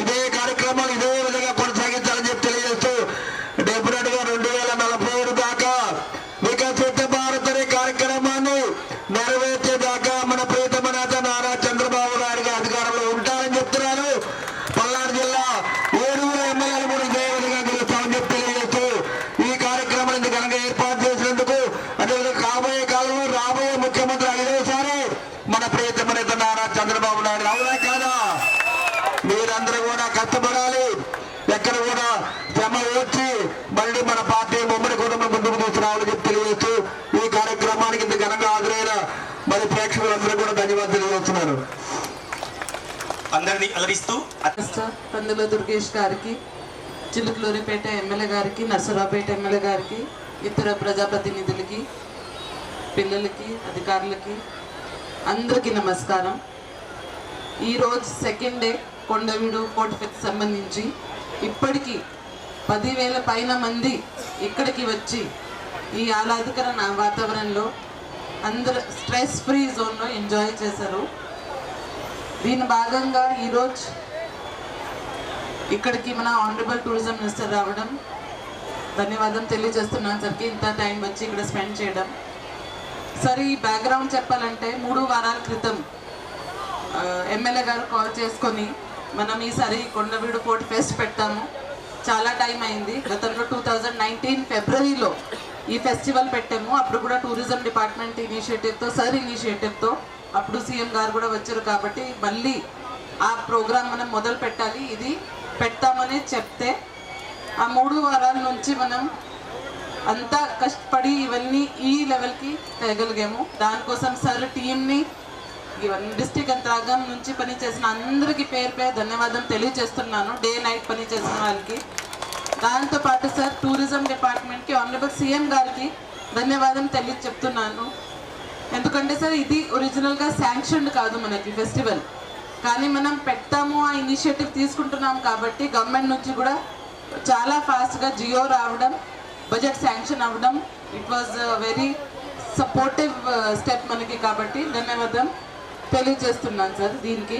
ఇదే కార్యక్రమాలు ఇదే విధంగా కొనసాగించాలని చెప్పి తెలియజేస్తూ డెఫినెట్ గా 2047 దాకా వికసిత భారత్ అనే కార్యక్రమాన్ని నెరవేర్చేదాకా మన ప్రియతమ నేత నారా చంద్రబాబు నాయుడు గారి అధికారంలో ఉంటారని చెప్తున్నారు. పల్నాడు జిల్లా 7 ఎమ్మెల్యేలు కూడా ఇదే విధంగా గెలుస్తామని చెప్పి తెలియజేస్తూ ఈ కార్యక్రమాన్ని ఇంత ఘనంగా ఏర్పాటు చేసినందుకు, అదేవిధంగా కాబోయే కాలంలో రాబోయే ముఖ్యమంత్రి ఐదోసారి మన ప్రియతమ నేత నారా చంద్రబాబు నాయుడు. అవునా కాదా? మీరందరూ కూడా కష్టపడాలి, ఎక్కడ కూడా శ్రమ వచ్చి మళ్ళీ మన పార్టీ ఉమ్మడి కుటుంబం ముందుకు తీసుకురావాలని చెప్పి తెలియజేస్తూ ఈ కార్యక్రమానికి ఇంత ఘనంగా హాజరైన మరి ప్రేక్షకులందరూ కూడా ధన్యవాదాలు తెలియజేస్తున్నారు. అందరినీ అలరిస్తూ కందుల దుర్గేష్ గారికి, చిలుకలూరిపేట ఎమ్మెల్యే గారికి, నర్సరావుపేట ఎమ్మెల్యే గారికి, ఇతర ప్రజాప్రతినిధులకి, పిల్లలకి, అధికారులకి అందరికీ నమస్కారం. ఈరోజు second day Kondaveedu fort pest సంబంధించి ఇప్పటికీ 10,000 పైన మంది ఇక్కడికి వచ్చి ఈ ఆహ్లాదకర వాతావరణంలో అందరూ స్ట్రెస్ ఫ్రీ జోన్లో ఎంజాయ్ చేశారు. దీని భాగంగా ఈరోజు ఇక్కడికి మన ఆనరబుల్ టూరిజం మినిస్టర్ రావడం ధన్యవాదం తెలియజేస్తున్నాను సార్కి, ఇంత టైం వచ్చి ఇక్కడ స్పెండ్ చేయడం. సరే, ఈ బ్యాక్గ్రౌండ్ చెప్పాలంటే 3 వారాల క్రితం ఎమ్మెల్యే గారు కాల్ చేసుకొని మనం ఈసారి కొండవీడు ఫోర్ట్ ఫెస్ట్ పెట్టాము. చాలా టైం అయింది. గతంలో 2019 ఫిబ్రవరిలో ఈ ఫెస్టివల్ పెట్టాము. అప్పుడు కూడా టూరిజం డిపార్ట్మెంట్ ఇనిషియేటివ్తో, సార్ ఇనిషియేటివ్తో, అప్పుడు సీఎం గారు కూడా వచ్చారు. కాబట్టి మళ్ళీ ఆ ప్రోగ్రాం మనం మొదలు పెట్టాలి, ఇది పెడతామని చెప్తే ఆ 3 వారాల నుంచి మనం అంతా కష్టపడి ఇవన్నీ ఈ లెవెల్కి తేగలిగాము. దానికోసం సార్ టీంని, డిస్ట్రిక్ట్ యంత్రాంగం నుంచి పనిచేసిన అందరికీ పేరు పేరు ధన్యవాదం తెలియజేస్తున్నాను, డే నైట్ పనిచేసిన వాళ్ళకి. దాంతోపాటు సార్ టూరిజం డిపార్ట్మెంట్కి, ఆనరబుల్ సీఎం గారికి ధన్యవాదం చెప్తున్నాను. ఎందుకంటే సార్ ఇది ఒరిజినల్గా శాంక్షన్డ్ కాదు మనకి ఫెస్టివల్, కానీ మనం పెడతాము ఆ ఇనిషియేటివ్ తీసుకుంటున్నాం కాబట్టి గవర్నమెంట్ నుంచి కూడా చాలా ఫాస్ట్గా జియో రావడం, బడ్జెట్ శాంక్షన్ అవ్వడం, it was very supportive step మనకి. కాబట్టి ధన్యవాదం తెలియజేస్తున్నాను సార్. దీనికి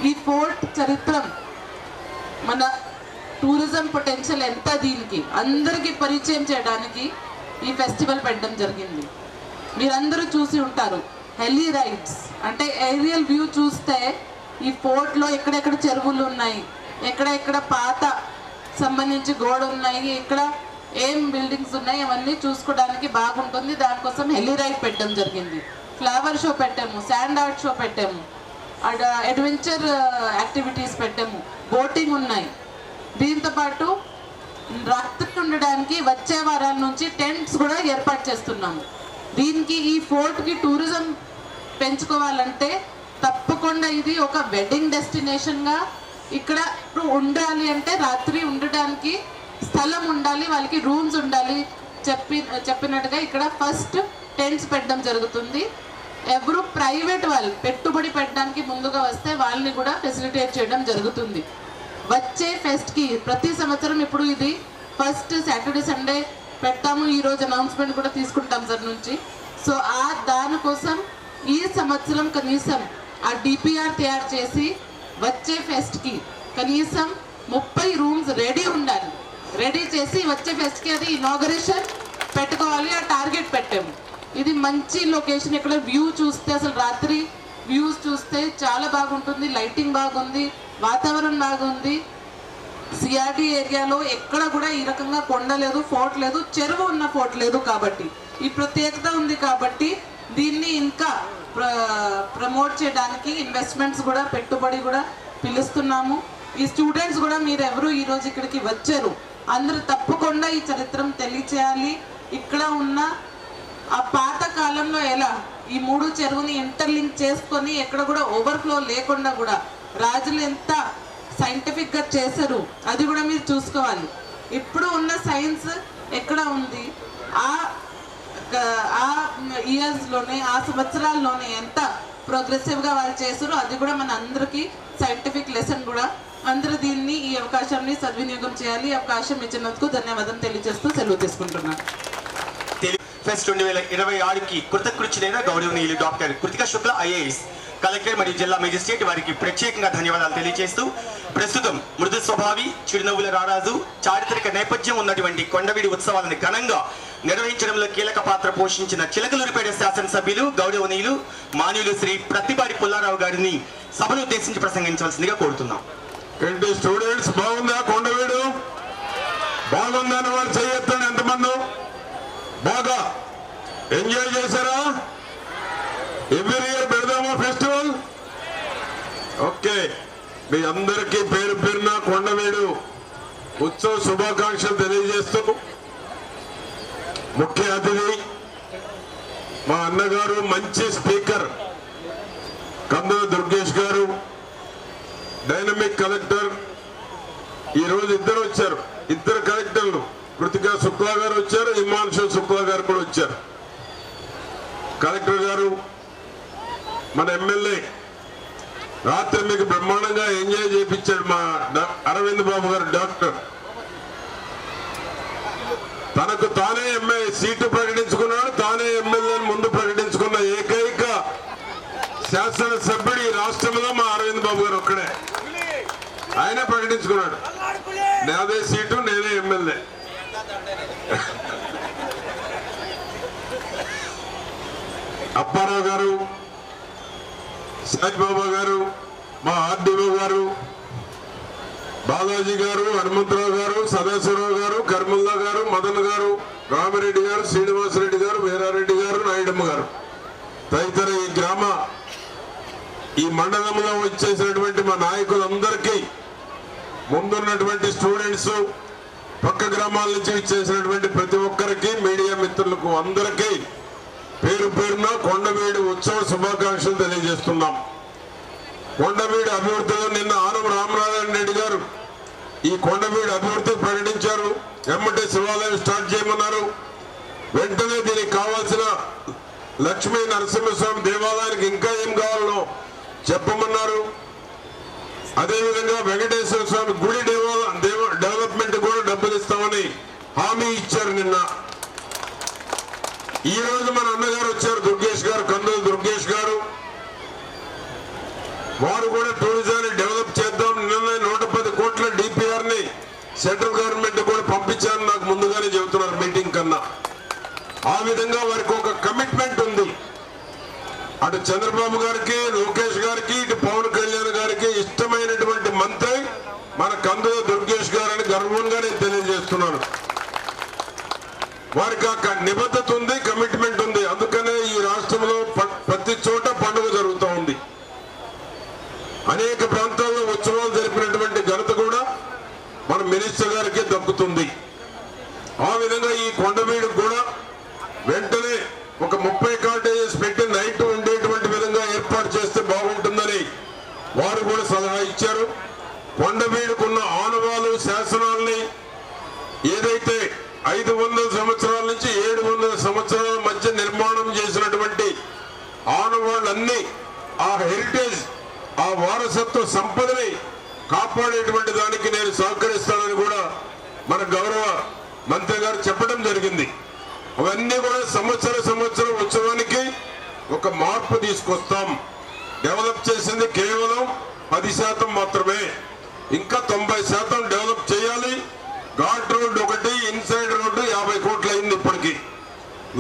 ఈ ఫోర్ట్ చరిత్రం, మన టూరిజం పొటెన్షియల్ ఎంత, దీనికి అందరికీ పరిచయం చేయడానికి ఈ ఫెస్టివల్ పెట్టడం జరిగింది. మీరందరూ చూసి ఉంటారు హెలీ రైడ్స్, అంటే ఏరియల్ వ్యూ చూస్తే ఈ ఫోర్ట్లో ఎక్కడెక్కడ చెరువులు ఉన్నాయి, ఎక్కడెక్కడ పాత సంబంధించి గోడ ఉన్నాయి, ఇక్కడ ఏం బిల్డింగ్స్ ఉన్నాయి, అవన్నీ చూసుకోవడానికి బాగుంటుంది. దానికోసం హెలీ రైడ్ పెట్టడం జరిగింది. ఫ్లవర్ షో పెట్టాము, శాండ్ ఆర్ట్ షో పెట్టాము, అడ్వెంచర్ యాక్టివిటీస్ పెట్టాము, బోటింగ్ ఉన్నాయి. దీంతోపాటు రాత్రి ఉండడానికి వచ్చే వారాల నుంచి టెంట్స్ కూడా ఏర్పాటు చేస్తున్నాము. దీనికి ఈ ఫోర్ట్కి టూరిజం పెంచుకోవాలంటే తప్పకుండా ఇది ఒక వెడ్డింగ్ డెస్టినేషన్గా ఇక్కడ ఉండాలి. అంటే రాత్రి ఉండడానికి స్థలం ఉండాలి, వాళ్ళకి రూమ్స్ ఉండాలి. చెప్పినట్టుగా ఇక్కడ ఫస్ట్ టెంట్స్ పెట్టడం జరుగుతుంది. ఎవరు ప్రైవేట్ వాళ్ళు పెట్టుబడి పెట్టడానికి ముందుగా వస్తే వాళ్ళని కూడా ఫెసిలిటేట్ చేయడం జరుగుతుంది. వచ్చే ఫెస్ట్కి ప్రతి సంవత్సరం ఇప్పుడు ఇది ఫస్ట్ సాటర్డే సండే పెడతాము. ఈరోజు అనౌన్స్మెంట్ కూడా తీసుకుంటాం సార్ నుంచి. సో దానికోసం ఈ సంవత్సరం కనీసం ఆ డిపిఆర్ తయారు చేసి వచ్చే ఫెస్ట్కి కనీసం 30 రూమ్స్ రెడీ ఉండాలి. రెడీ చేసి వచ్చే ఫెస్ట్కి అది ఇనాగరేషన్ పెట్టుకోవాలి. ఆ టార్గెట్ పెట్టాము. ఇది మంచి లొకేషన్. ఇక్కడ వ్యూ చూస్తే అసలు రాత్రి వ్యూస్ చూస్తే చాలా బాగుంటుంది. లైటింగ్ బాగుంది, వాతావరణం బాగుంది. సిఆర్డి ఏరియాలో ఎక్కడ కూడా ఈ రకంగా కొండ లేదు, ఫోర్ట్ లేదు, చెరువు ఉన్న ఫోర్ట్ లేదు. కాబట్టి ఈ ప్రత్యేకత ఉంది. కాబట్టి దీన్ని ఇంకా ప్రమోట్ చేయడానికి ఇన్వెస్ట్మెంట్స్ కూడా, పెట్టుబడి కూడా పిలుస్తున్నాము. ఈ స్టూడెంట్స్ కూడా మీరు ఎవరు ఈరోజు ఇక్కడికి వచ్చారు, అందరూ తప్పకుండా ఈ చరిత్రను తెలియచేయాలి. ఇక్కడ ఉన్న ఆ పాత కాలంలో ఎలా ఈ 3 చెరువుని ఇంటర్లింక్ చేసుకొని ఎక్కడ కూడా ఓవర్ఫ్లో లేకుండా కూడా రాజులు ఎంత సైంటిఫిక్గా చేశారు అది కూడా మీరు చూసుకోవాలి. ఇప్పుడు ఉన్న సైన్స్ ఎక్కడ ఉంది, ఆ ఇయర్స్లోనే, ఆ సంవత్సరాల్లోనే ఎంత ప్రోగ్రెసివ్గా వాళ్ళు చేశారో అది కూడా మన అందరికీ సైంటిఫిక్ లెసన్ కూడా అందరూ దీన్ని ఈ అవకాశాన్ని సద్వినియోగం చేయాలి. ఈ అవకాశం ఇచ్చినందుకు ధన్యవాదం తెలియజేస్తూ సెలవు తీసుకుంటున్నాను. ఫెస్ట్ 2026కి కృతకృత్యులైన గౌరవనీయులు doctor Kritika Shukla IAS collector మరియు జిల్లా మేజిస్ట్రేట్ వారికి ప్రత్యేకంగా ధన్యవాదాలు తెలియజేస్తూ ప్రస్తుతం మృదు స్వభావి చిరునవ్వుల రారాజు చారిత్రక నేపథ్యం ఉన్నటువంటి కొండవీడి ఉత్సవాలను ఘనంగా నిర్వహించడంలో కీలక పాత్ర పోషించిన చిలకలూరిపేట శాసనసభ్యులు గౌరవనీయులు మాన్యులు శ్రీ ప్రత్తిపాటి పుల్లారావు గారిని సభను ఉద్దేశించి ప్రసంగించవలసిందిగా కోరుతున్నాం. ఏంటి స్టూడెంట్స్, బాగుందా కొండవీడు? బాగుందని వాళ్ళు చేయొద్దండి. ఎంతమంది బాగా ఎంజాయ్ చేశారా? ఎవ్రీ ఇయర్ పెడదామా ఫెస్టివల్? ఓకే, మీ అందరికీ పేరు పేరున కొండవీడు ఉత్సవ శుభాకాంక్షలు తెలియజేస్తూ ముఖ్య అతిథి మా అన్నగారు, మంచి స్పీకర్ కందుల దుర్గేష్ గారు, డైనమిక్ కలెక్టర్. ఈరోజు ఇద్దరు వచ్చారు, ఇద్దరు కలెక్టర్లు. కృతికా శుక్లా గారు వచ్చారు, హిమాంశు శుక్లా గారు కూడా వచ్చారు. కలెక్టర్ గారు, మన ఎమ్మెల్యే రాత్రి మీకు బ్రహ్మాండంగా ఎంజాయ్ చేయించాడు మా అరవింద్ బాబు గారు డాక్టర్. తనకు తానే సీటు ప్రకటించుకున్నాడు, తానే ఎమ్మెల్యేని ముందు ప్రకటించుకున్న ఏకైక శాసనసభ్యుడు ఈ రాష్ట్రంలో మా అరవింద్ బాబు గారు ఒక్కడే. ఆయనే ప్రకటించుకున్నాడు, నాదే సీటు, నేనే ఎమ్మెల్యే. అప్పారావు గారు, సాయిబాబా గారు, మా ఆర్డీఓ గారు, బాలాజీ గారు, హనుమంతరావు గారు, సదాశివరావు గారు, కర్మల్లా గారు, మదన్ గారు, రామిరెడ్డి గారు, శ్రీనివాసరెడ్డి గారు, వీరారెడ్డి గారు, నాయుడమ్మ గారు తదితర ఈ మండలంలో వచ్చేసినటువంటి మా నాయకులందరికీ, ముందున్నటువంటి స్టూడెంట్స్, పక్క గ్రామాల నుంచి ఇచ్చేసినటువంటి ప్రతి ఒక్కరికి, మీడియా మిత్రులకు అందరికీ పేరు పేరున కొండవీడు ఉత్సవ శుభాకాంక్షలు తెలియజేస్తున్నాం. కొండవీడు అభివృద్ధిలో నిన్న ఆనం రామనారాయణ రెడ్డి గారు ఈ కొండవీడు అభివృద్ధి ప్రకటించారు. ఎమ్మటే శివాలయం స్టార్ట్ చేయమన్నారు. వెంటనే దీనికి కావాల్సిన లక్ష్మీ నరసింహస్వామి దేవాలయానికి ఇంకా ఏం కావాలో చెప్పమన్నారు. అదేవిధంగా వెంకటేశ్వర స్వామి గుడి డెవలప్మెంట్ కూడా డబ్బులు ఇస్తామని హామీ ఇచ్చారు నిన్న. ఈ రోజు మన అన్నగారు వచ్చారు, దుర్గేష్ గారు, కందుల దుర్గేష్ గారు. వారు కూడా టూరిజాన్ని డెవలప్ చేద్దాం, నిన్న 110 కోట్ల డిపిఆర్ ని సెంట్రల్ గవర్నమెంట్ కూడా పంపించారని నాకు ముందుగానే చెబుతున్నారు మీటింగ్ కన్నా. ఆ విధంగా వారికి ఒక కమిట్మెంట్ ఉంది. అటు చంద్రబాబు గారికి, లోకేష్ గారికి, ఇటు పవన్ కళ్యాణ్ గారికి ఇష్టమైనటువంటి మంత్రి మన కందుల దుర్గేష్ గారని గర్వంగా నేను తెలియజేస్తున్నాను. వారికి ఆ నిబద్ధత ఉంది, కమిట్మెంట్ ఉంది. అందుకనే ఈ రాష్ట్రంలో ప్రతి చోట పండుగ జరుగుతూ ఉంది. అనేక ప్రాంతాల్లో ఉత్సవాలు జరిపినటువంటి ఘనత కూడా మన మినిస్టర్ గారికి దక్కుతుంది. ఆ విధంగా ఈ కొండవీడు కూడా వెంటనే ఒక 30 కాటేజెస్ పెట్టి నైట్ ఉండేటువంటి విధంగా ఏర్పాటు చేస్తే బాగుంటుందని వారు కూడా సలహా ఇచ్చారు. కొండవీడుకున్న ఆనవాలు, శాసనాల్ని ఏదైతే 500 సంవత్సరాల నుంచి 700 సంవత్సరాల మధ్య నిర్మాణం చేసినటువంటి ఆనవాళ్ళన్నీ, ఆ హెరిటేజ్, ఆ వారసత్వ సంపదని కాపాడేటువంటి దానికి నేను సహకరిస్తానని కూడా మన గౌరవ మంత్రి గారు చెప్పడం జరిగింది. అవన్నీ కూడా సంవత్సరం ఉత్సవానికి ఒక మార్పు తీసుకొస్తాం. డెవలప్ చేసింది కేవలం 10% మాత్రమే, ఇంకా 90% డెవలప్ చేయాలి. ఘాట్ రోడ్ ఒకటి, ఇన్సైడ్ రోడ్డు 50 కోట్లు అయింది ఇప్పటికి.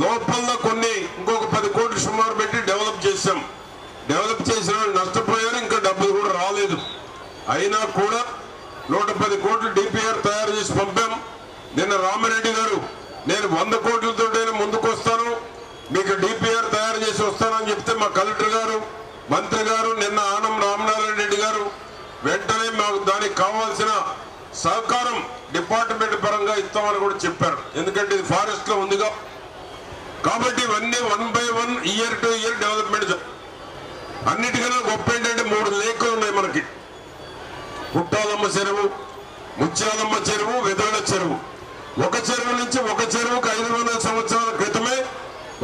లోపల కొన్ని ఇంకొక 10 కోట్లు సుమారు పెట్టి డెవలప్ చేశాం. డెవలప్ చేసిన వాళ్ళు నష్టపోయారు, ఇంకా డబ్బులు కూడా రాలేదు. అయినా కూడా 110 కోట్లు డిపిఆర్ తయారు చేసి పంపాం. నిన్న రామిరెడ్డి గారు, నేను 100 కోట్లతోనే ముందుకు వస్తాను, మీకు డిపిఆర్ తయారు చేసి వస్తానని చెప్తే మా కలెక్టర్ గారు, మంత్రి గారు, నిన్న ఆనం రామనారాయణ రెడ్డి గారు వెంటనే మాకు దానికి కావాల్సిన సహకారం డిపార్ట్మెంట్ పరంగా ఇస్తామని కూడా చెప్పారు. ఎందుకంటే ఇది ఫారెస్ట్ లో ఉందిగా, కాబట్టి ఇవన్నీ 1 by 1 year to year development. అన్నిటికన్నా గొప్ప ఏంటంటే 3 లేకులు ఉన్నాయి మనకి. పుట్టాలమ్మ చెరువు, ముత్యాలమ్మ చెరువు, వెదళ్ళ చెరువు. ఒక చెరువు నుంచి ఒక చెరువుకి 500 సంవత్సరాల క్రితమే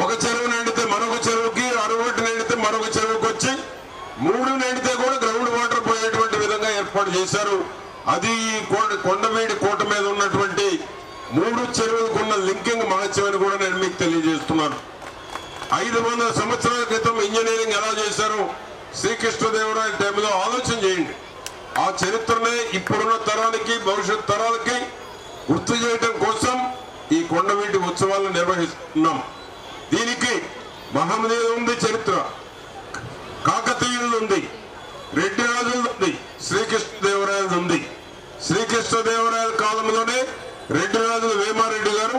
ఒక చెరువు నిండితే మరొక చెరువుకి, అరవటి నిండితే మరొక చెరువుకి వచ్చి 3 నిండితే కూడా గ్రౌండ్ వాటర్ పోయేటువంటి విధంగా ఏర్పాటు చేశారు. అది కొండవీడి కోట మీద ఉన్నటువంటి 3 చెరువులకున్న లింకింగ్ మహత్యమని కూడా నేను మీకు తెలియజేస్తున్నాను. 500 సంవత్సరాల క్రితం ఇంజనీరింగ్ ఎలా చేశారో శ్రీకృష్ణదేవరాయ టైంలో ఆలోచన చేయండి. ఆ చరిత్రనే ఇప్పుడున్న తరానికి భవిష్యత్ తరాలకి గుర్తు చేయడం కోసం ఈ కొండవీటి ఉత్సవాలను నిర్వహిస్తున్నాం. దీనికి మహమ్మదీయులు ఉంది, చరిత్ర కాకతీయులు ఉంది, రెడ్డి రాజులు ఉంది, శ్రీకృష్ణదేవరాయలు ఉంది. శ్రీకృష్ణదేవరాయల కాలంలోనే రెడ్డి రాజులు వేమారెడ్డి గారు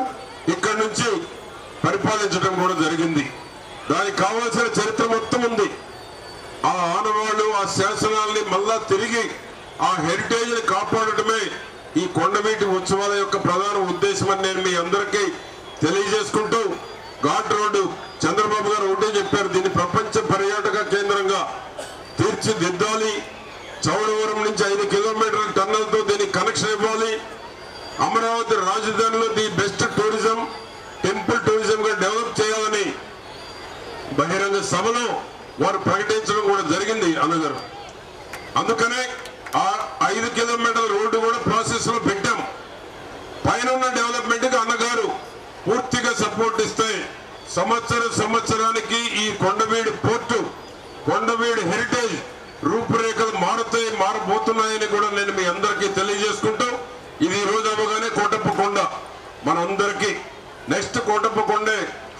ఇక్కడి నుంచి పరిపాలించడం కూడా జరిగింది. దానికి కావాల్సిన చరిత్ర మొత్తం ఉంది. ఆ ఆనవాళ్లు, ఆ శాసనాల్ని మళ్ళా తిరిగి ఆ హెరిటేజ్ ని కాపాడటమే ఈ కొండవీటి ఉత్సవాల యొక్క ప్రధాన ఉద్దేశం అని నేను మీ అందరికీ తెలియజేసుకుంటూ, ఘాట్ రోడ్డు చంద్రబాబు గారు ఒకటే చెప్పారు, దీన్ని ప్రపంచ పర్యాటక కేంద్రంగా తీర్చిదిద్దాలి. చౌడవరం నుంచి 5 కిలోమీటర్ల టన్నల్తో దీనికి కనెక్షన్ ఇవ్వాలి. అమరావతి రాజధానిలో the best tourism, temple tourism గా డెవలప్ చేయాలని బహిరంగ సభలో వారు ప్రకటించడం కూడా జరిగింది అన్నగారు. అందుకనే ఆ 5 కిలోమీటర్ల రోడ్డు కూడా ప్రాసెస్ లో పెట్టాం. పైన డెవలప్మెంట్ కి అన్నగారు పూర్తిగా సపోర్ట్ ఇస్తే సంవత్సరానికి ఈ కొండవీడి పోర్టు, కొండవీడి హెరిటేజ్ రూపురేఖలు మారబోతున్నాయని కూడా నేను మీ అందరికీ తెలియజేసుకుంటూ, ఇది ఈ రోజు అవగానే కోటప్పకొండ మనందరికీ నెక్స్ట్ కోటప్పకొండే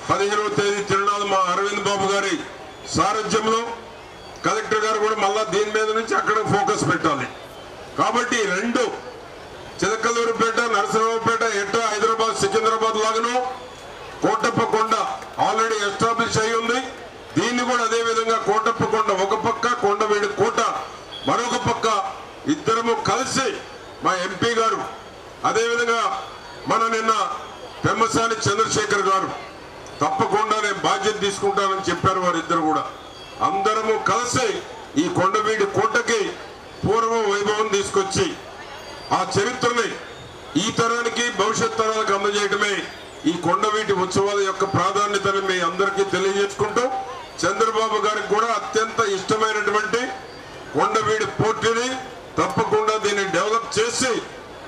15వ తేదీ తిరునాళ్ళు మా అరవింద్ బాబు గారి సారథ్యంలో కలెక్టర్ గారు కూడా మళ్ళా దీని మీద నుంచి అక్కడ ఫోకస్ పెట్టాలి. కాబట్టి 2 చిలకలూరుపేట, నరసింహపేట, ఎట్టా హైదరాబాద్, సికింద్రాబాద్ లాగాను కోటప్పకొండ ఆల్రెడీ ఎస్టాబ్లిష్ అయి ఉంది. దీన్ని కూడా అదే విధంగా కోటప్పకొండ ఒక పక్క, కొండవీడి కోట మరొక పక్క, ఇద్దరము కలిసి మా ఎంపీ గారు, అదేవిధంగా మన నిన్న పెమ్మసాని చంద్రశేఖర్ గారు తప్పకుండా నేను బాధ్యత తీసుకుంటానని చెప్పారు. వారిద్దరు కూడా అందరము కలిసి ఈ కొండవీడి కోటకి పూర్వ వైభవం తీసుకొచ్చి ఆ చరిత్రని ఈ తరానికి భవిష్యత్ తరాలకు అందజేయడమే ఈ కొండవీటి ఉత్సవాల యొక్క ప్రాధాన్యతని మీ అందరికీ తెలియజేసుకుంటూ, చంద్రబాబు గారికి కూడా అత్యంత ఇష్టమైనటువంటి కొండవీడి పోర్టుని తప్పకుండా దీన్ని డెవలప్ చేసి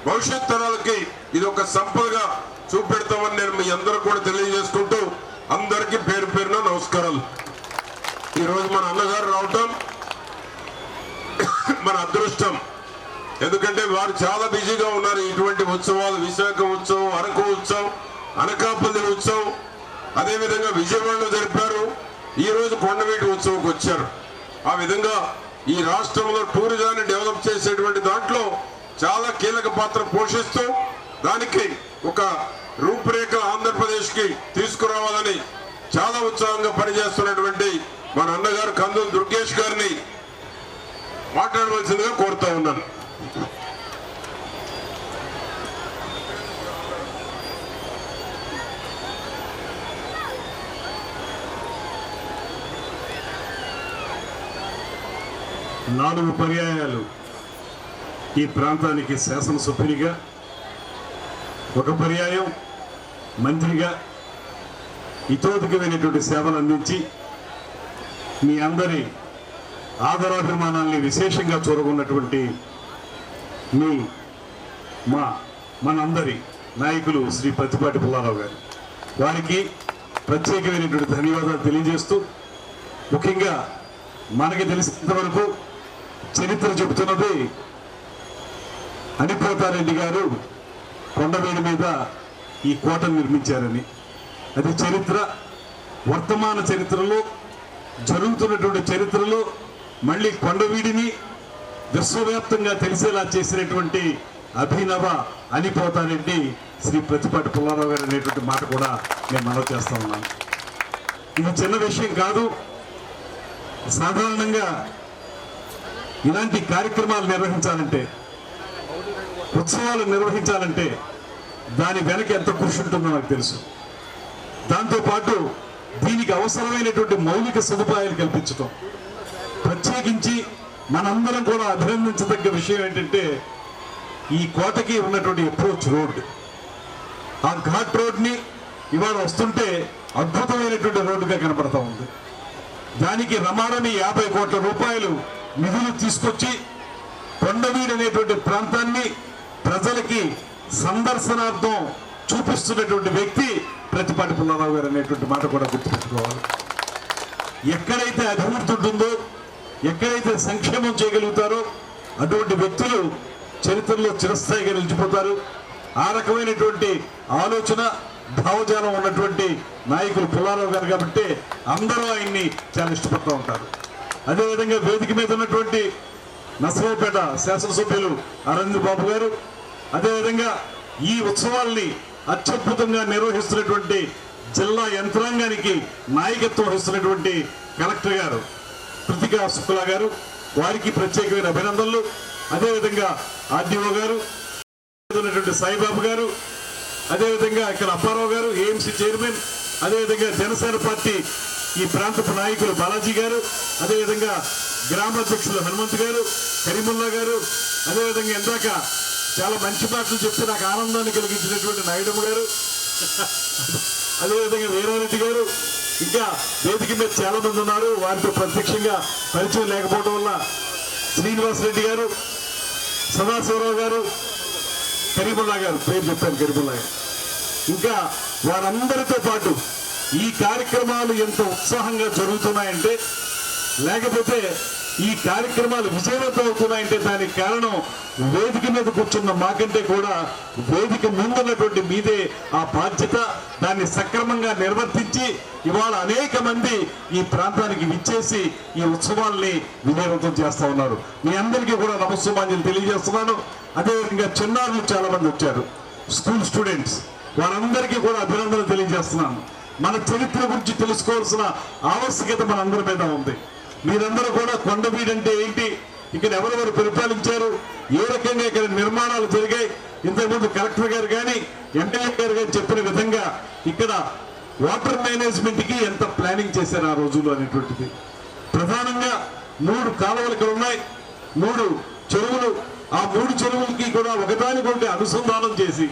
భవిష్యత్ తరాలకి ఇది ఒక సంపదగా చూపెడతామని నేను మీ అందరూ కూడా తెలియజేసుకుంటూ, అందరికీ పేరు పేరున నమస్కారాలు. ఈరోజు మన అన్నగారు రావటం మన అదృష్టం. ఎందుకంటే వారు చాలా బిజీగా ఉన్నారు. ఇటువంటి ఉత్సవాలు, విశాఖ ఉత్సవం, అరకు ఉత్సవం, అనకాపల్లి ఉత్సవం, అదేవిధంగా విజయవాడలో జరిపారు. ఈ రోజు కొండవీటి ఉత్సవంకి వచ్చారు. ఆ విధంగా ఈ రాష్ట్రంలో టూరిజాన్ని డెవలప్ చేసేటువంటి దాంట్లో చాలా కీలక పాత్ర పోషిస్తూ దానికి ఒక రూపురేఖ ఆంధ్రప్రదేశ్ కి తీసుకురావాలని చాలా ఉత్సాహంగా పనిచేస్తున్నటువంటి మన అన్నగారు కందులు దుర్గేష్ గారిని మాట్లాడవలసిందిగా కోరుతా ఉన్నాను. నాలుగు పర్యాయాలు ఈ ప్రాంతానికి శాసనసభ్యునిగా, ఒక పర్యాయం మంత్రిగా ఇతోధికమైనటువంటి సేవలు అందించి మీ అందరి ఆదరాభిమానాల్ని విశేషంగా చూరగొన్నటువంటి మనందరి నాయకులు శ్రీ ప్రత్తిపాటి పుల్లారావు గారు, వారికి ప్రత్యేకమైనటువంటి ధన్యవాదాలు తెలియజేస్తూ, ముఖ్యంగా మనకి తెలిసినంత వరకు చరిత్ర చెబుతున్నది అనిపోతారెడ్డి గారు కొండవీడి మీద ఈ కోటను నిర్మించారని. అది చరిత్ర. వర్తమాన చరిత్రలో, జరుగుతున్నటువంటి చరిత్రలో మళ్ళీ కొండవీడిని విశ్వవ్యాప్తంగా తెలిసేలా చేసినటువంటి అభినవ అనిపోతారెడ్డి శ్రీ ప్రత్తిపాటి పుల్లారావు గారు అనేటువంటి మాట కూడా నేను మనవి చేస్తా ఉన్నాను. ఇది చిన్న విషయం కాదు. సాధారణంగా ఇలాంటి కార్యక్రమాలు నిర్వహించాలంటే, ఉత్సవాలు నిర్వహించాలంటే దాని వెనక ఎంత కృషి ఉంటుందో నాకు తెలుసు. దాంతోపాటు దీనికి అవసరమైనటువంటి మౌలిక సదుపాయాలు కల్పించడం, ప్రత్యేకించి మనందరం కూడా అభినందించదగ్గ విషయం ఏంటంటే ఈ కోటకి ఉన్నటువంటి అప్రోచ్ రోడ్, ఆ ఘాట్ రోడ్ని ఇవాళ వస్తుంటే అద్భుతమైనటువంటి రోడ్డుగా కనపడతా ఉంది. దానికి రమారమి 50 కోట్ల రూపాయలు నిధులు తీసుకొచ్చి కొండవీడు అనేటువంటి ప్రాంతాన్ని ప్రజలకి సందర్శనార్థం చూపిస్తున్నటువంటి వ్యక్తి ప్రతిపాటి పుల్లారావు గారు అనేటువంటి మాట కూడా గుర్తుపెట్టుకోవాలి. ఎక్కడైతే అభివృద్ధి ఉంటుందో, ఎక్కడైతే సంక్షేమం చేయగలుగుతారో అటువంటి వ్యక్తులు చరిత్రలో చిరస్థాయిగా నిలిచిపోతారు. ఆ రకమైనటువంటి ఆలోచన భావజాలం ఉన్నటువంటి నాయకులు పుల్లారావు గారు కాబట్టి అందరూ ఆయన్ని చాలా ఇష్టపడుతూ ఉంటారు. అదేవిధంగా వేదిక మీద ఉన్నటువంటి నర్సరావుపేట శాసనసభ్యులు అరవింద్ బాబు గారు, అదేవిధంగా ఈ ఉత్సవాల్ని అత్యద్భుతంగా నిర్వహిస్తున్నటువంటి జిల్లా యంత్రాంగానికి నాయకత్వం వహిస్తున్నటువంటి కలెక్టర్ గారు కృతికా శుక్లా గారు, వారికి ప్రత్యేకమైన అభినందనలు. అదేవిధంగా ఆర్డీఓ గారు, ఉన్నటువంటి సాయిబాబు గారు, అదేవిధంగా ఇక్కడ అప్పారావు గారు ఏఎంసీ చైర్మన్, అదేవిధంగా జనసేన పార్టీ ఈ ప్రాంతపు నాయకులు బాలాజీ గారు, అదేవిధంగా గ్రామాధ్యక్షులు హనుమంత్ గారు, కరీముల్లా గారు, అదేవిధంగా ఇందాక చాలా మంచి మాటలు చెప్తే నాకు ఆనందాన్ని కలిగించినటువంటి నాయుడమ్మ గారు, అదేవిధంగా వీరారెడ్డి గారు, ఇంకా వేదిక మీద చాలా మంది ఉన్నారు. వారితో ప్రత్యక్షంగా పరిచయం లేకపోవడం వల్ల శ్రీనివాసరెడ్డి గారు, సదాశివరావు గారు, కరీముల్లా గారు, పేరు చెప్పాను కరీముల్లా గారు, ఇంకా వారందరితో పాటు ఈ కార్యక్రమాలు ఎంత ఉత్సాహంగా జరుగుతున్నాయంటే, లేకపోతే ఈ కార్యక్రమాలు విజయవంతం అవుతున్నాయంటే దానికి కారణం వేదిక మీద కూర్చున్న మాకంటే కూడా వేదిక ముందున్నటువంటి మీదే ఆ బాధ్యత. దాన్ని సక్రమంగా నిర్వర్తించి ఇవాళ అనేక మంది ఈ ప్రాంతానికి విచ్చేసి ఈ ఉత్సవాల్ని విజయవంతం చేస్తా ఉన్నారు. మీ అందరికీ కూడా నమస్సుమాంజలి తెలియజేస్తున్నాను. అదేవిధంగా చిన్నారులు చాలా మంది వచ్చారు, స్కూల్ స్టూడెంట్స్, వారందరికీ కూడా అభినందనలు తెలియజేస్తున్నాను. మన చరిత్ర గురించి తెలుసుకోవాల్సిన ఆవశ్యకత మనందరి మీద ఉంది. మీరందరూ కూడా కొండవీడు అంటే ఏంటి, ఇక్కడ ఎవరెవరు పరిపాలించారు, ఏ రకంగా ఇక్కడ నిర్మాణాలు జరిగాయి, ఇంతకుముందు కలెక్టర్ గారు కానీ ఎమ్మెల్యే గారు కానీ చెప్పిన విధంగా ఇక్కడ వాటర్ మేనేజ్మెంట్ కి ఎంత ప్లానింగ్ చేశారు ఆ రోజుల్లో అనేటువంటిది. ప్రధానంగా 3 కాలువలు ఇక్కడ ఉన్నాయి, 3 చెరువులు. ఆ 3 చెరువులకి కూడా ఒకదానికొకటి అనుసంధానం చేసి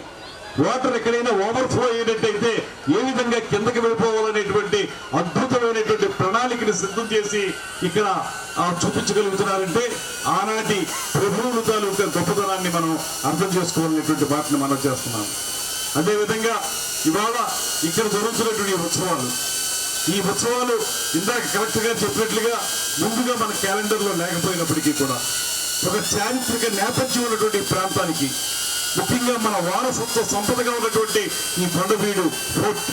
వాటర్ ఎక్కడైనా ఓవర్ఫ్లో అయ్యేటట్టయితే ఏ విధంగా కిందకి వెళ్ళిపోవాలనేటువంటి అద్భుతమైనటువంటి ప్రణాళికను సిద్ధం చేసి ఇక్కడ చూపించగలుగుతున్నారంటే ఆనాటి ప్రభువుల తాలూకా గొప్పతనాన్ని మనం అర్థం చేసుకోవాలనేటువంటి మాటను మనం చేస్తున్నాం. అదేవిధంగా ఇవాళ ఇక్కడ జరుగుతున్నటువంటి ఈ ఉత్సవాలు ఇందాక కలెక్టర్ గారు చెప్పినట్లుగా ముందుగా మన క్యాలెండర్లో లేకపోయినప్పటికీ కూడా ఒక చారిత్రక నేపథ్యం ఉన్నటువంటి ప్రాంతానికి, ముఖ్యంగా మన వారసత్వ సంపదగా ఉన్నటువంటి ఈ కొండవీడు ఫోర్ట్,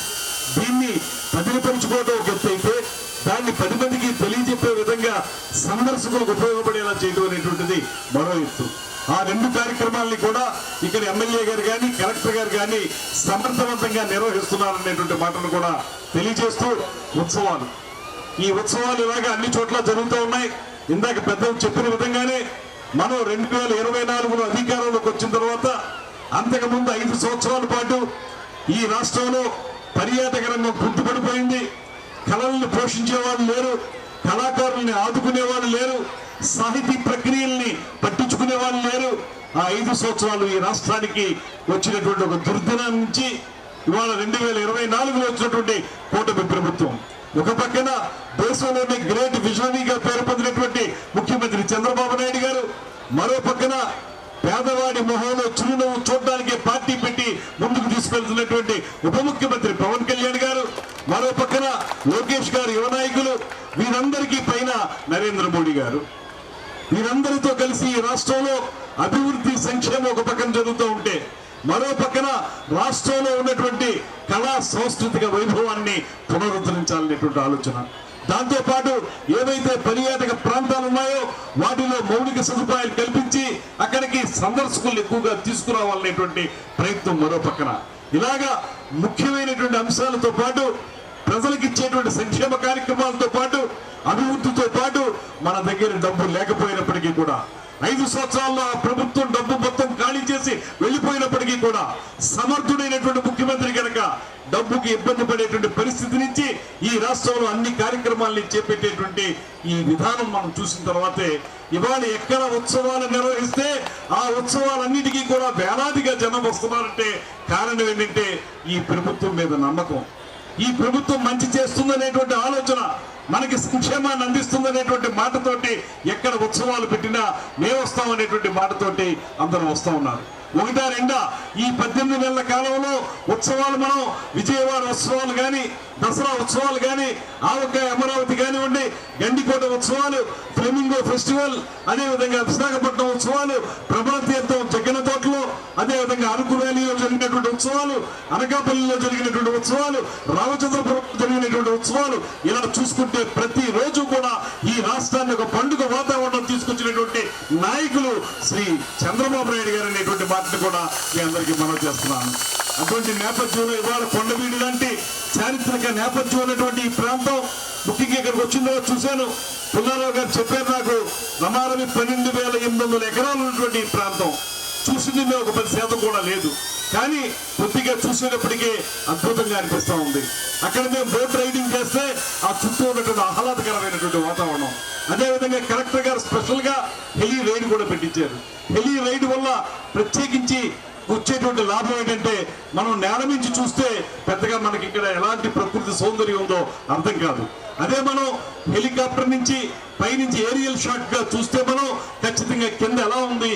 దీన్ని పదిలిపరుచుకోవడం ఒక ఎత్తు అయితే దాన్ని 10 మందికి తెలియజెప్పే విధంగా సందర్శకులకు ఉపయోగపడేలా చేయడం అనేటువంటిది మరో ఎత్తు. ఆ 2 కార్యక్రమాలని కూడా ఇక్కడ ఎమ్మెల్యే గారు కానీ కలెక్టర్ గారు కానీ సమర్థవంతంగా నిర్వహిస్తున్నారనేటువంటి మాటను కూడా తెలియజేస్తూ ఈ ఉత్సవాలు ఇలాగా అన్ని చోట్ల జరుగుతూ ఉన్నాయి. ఇందాక పెద్దలు చెప్పిన విధంగానే మనం 2024లో అధికారంలోకి వచ్చిన తర్వాత అంతకుముందు 5 సంవత్సరాల పాటు ఈ రాష్ట్రంలో పర్యాటక రంగం గుర్తుపడిపోయింది. కళలను పోషించే వాళ్ళు లేరు, కళాకారుల్ని ఆదుకునే వాళ్ళు లేరు, సాహితీ ప్రక్రియల్ని పట్టించుకునే వాళ్ళు లేరు. ఆ 5 సంవత్సరాలు ఈ రాష్ట్రానికి వచ్చినటువంటి ఒక దుర్దినం నుంచి ఇవాళ 2024లో వచ్చినటువంటి కూటమి ప్రభుత్వం, ఒక పక్కన దేశంలోని గ్రేట్ విజనరీగా పేరు పొందినటువంటి ముఖ్యమంత్రి చంద్రబాబు నాయుడు గారు, మరో పక్కన పేదవాడి మొహంలో చిరునవ్వు చూడడానికి పార్టీ పెట్టి ముందుకు తీసుకెళ్తున్నటువంటి ఉప ముఖ్యమంత్రి పవన్ కళ్యాణ్ గారు, మరో పక్కన లోకేష్ గారు, యువ నాయకులు, వీరందరికీ పైన నరేంద్ర మోడీ గారు, వీరందరితో కలిసి ఈ రాష్ట్రంలో అభివృద్ధి సంక్షేమం ఒక పక్కన జరుగుతూ ఉంటే మరో పక్కన రాష్ట్రంలో ఉన్నటువంటి కళా సాంస్కృతిక వైభవాన్ని పునరుద్ధరించాలనేటువంటి ఆలోచన, దాంతోపాటు ఏవైతే పర్యాటక ప్రాంతాలు ఉన్నాయో వాటిలో మౌలిక సదుపాయాలు కల్పించి అక్కడికి సందర్శకులు ఎక్కువగా తీసుకురావాలనేటువంటి ప్రయత్నం మరో పక్కన. ఇలాగా ముఖ్యమైనటువంటి అంశాలతో పాటు ప్రజలకు ఇచ్చేటువంటి సంక్షేమ కార్యక్రమాలతో పాటు అభివృద్ధితో పాటు మన దగ్గర డబ్బు లేకపోయినప్పటికీ కూడా 5 సంవత్సరాల్లో ఆ ప్రభుత్వం డబ్బు మొత్తం ఖాళీ చేసి వెళ్ళిపోయినప్పటికీ కూడా సమర్థుడైనటువంటి ముఖ్యమంత్రి కనుక డబ్బుకి ఇబ్బంది పడేటువంటి పరిస్థితి నుంచి ఈ రాష్ట్రంలో అన్ని కార్యక్రమాలని చేపట్టేటువంటి ఈ విధానం మనం చూసిన తర్వాతే ఇవాళ ఎక్కడ ఉత్సవాలు నిర్వహిస్తే ఆ ఉత్సవాలన్నిటికీ కూడా వేలాదిగా జనం వస్తున్నారంటే కారణం ఏంటంటే ఈ ప్రభుత్వం మీద నమ్మకం, ఈ ప్రభుత్వం మంచి చేస్తుందనేటువంటి ఆలోచన, మనకి సంక్షేమాన్ని అందిస్తుందనేటువంటి మాటతోటి ఎక్కడ ఉత్సవాలు పెట్టినా మేము వస్తామనేటువంటి మాటతోటి అందరూ వస్తూ ఉన్నారు. ఒకటా రెండా ఈ 18 నెలల కాలంలో ఉత్సవాలు మనం విజయవాడ ఉత్సవాలు కానీ, దసరా ఉత్సవాలు కానీ, ఆవకాయ అమరావతి కానివ్వండి, గండికోట ఉత్సవాలు, ఫ్లెమింగో ఫెస్టివల్, అదేవిధంగా విశాఖపట్నం ఉత్సవాలు, ప్రబల తీర్థం జగ్గన తోటలో, అదేవిధంగా అరకు వ్యాలీలో జరిగినటువంటి ఉత్సవాలు, అనకాపల్లిలో జరిగినటువంటి ఉత్సవాలు, రామచంద్రపురం జరిగినటువంటి ఉత్సవాలు, ఇలా చూసుకుంటే ప్రతి రోజు కూడా ఈ రాష్ట్రాన్ని ఒక పండుగ వాతావరణం తీసుకొచ్చినటువంటి నాయకులు శ్రీ చంద్రబాబు నాయుడు గారు అనేటువంటి మాటను కూడా మీ అందరికీ మనం చేస్తున్నాను. అటువంటి నేపథ్యంలో ఇవాళ కొండవీడు లాంటి చారిత్రక నేపథ్యం ఉన్నటువంటి ఈ ప్రాంతం ముఖ్యంగా ఇక్కడికి వచ్చిందో చూశాను. పుల్లారావు గారు చెప్పారు నాకు, రమారవి 12,800 ఎకరాలు ఉన్నటువంటి ఈ ప్రాంతం చూసింది మేము ఒక 10% కూడా లేదు, కానీ కొద్దిగా చూసేటప్పటికే అద్భుతంగా అనిపిస్తూ ఉంది. అక్కడ మేము బోట్ రైడింగ్ చేస్తే ఆ చుట్టూ ఉన్నటువంటి ఆహ్లాదకరమైనటువంటి వాతావరణం. అదేవిధంగా కలెక్టర్ గారు స్పెషల్గా హెలీ రైడ్ కూడా పెట్టించారు. హెలీ రైడ్ వల్ల ప్రత్యేకించి వచ్చేటువంటి లాభం ఏంటంటే, మనం నేల నుంచి చూస్తే పెద్దగా మనకి ఇక్కడ ఎలాంటి ప్రకృతి సౌందర్యం ఉందో అర్థం కాదు. అదే మనం హెలికాప్టర్ నుంచి పైనుంచి ఏరియల్ షాట్ గా చూస్తే మనం ఖచ్చితంగా కింద ఎలా ఉంది,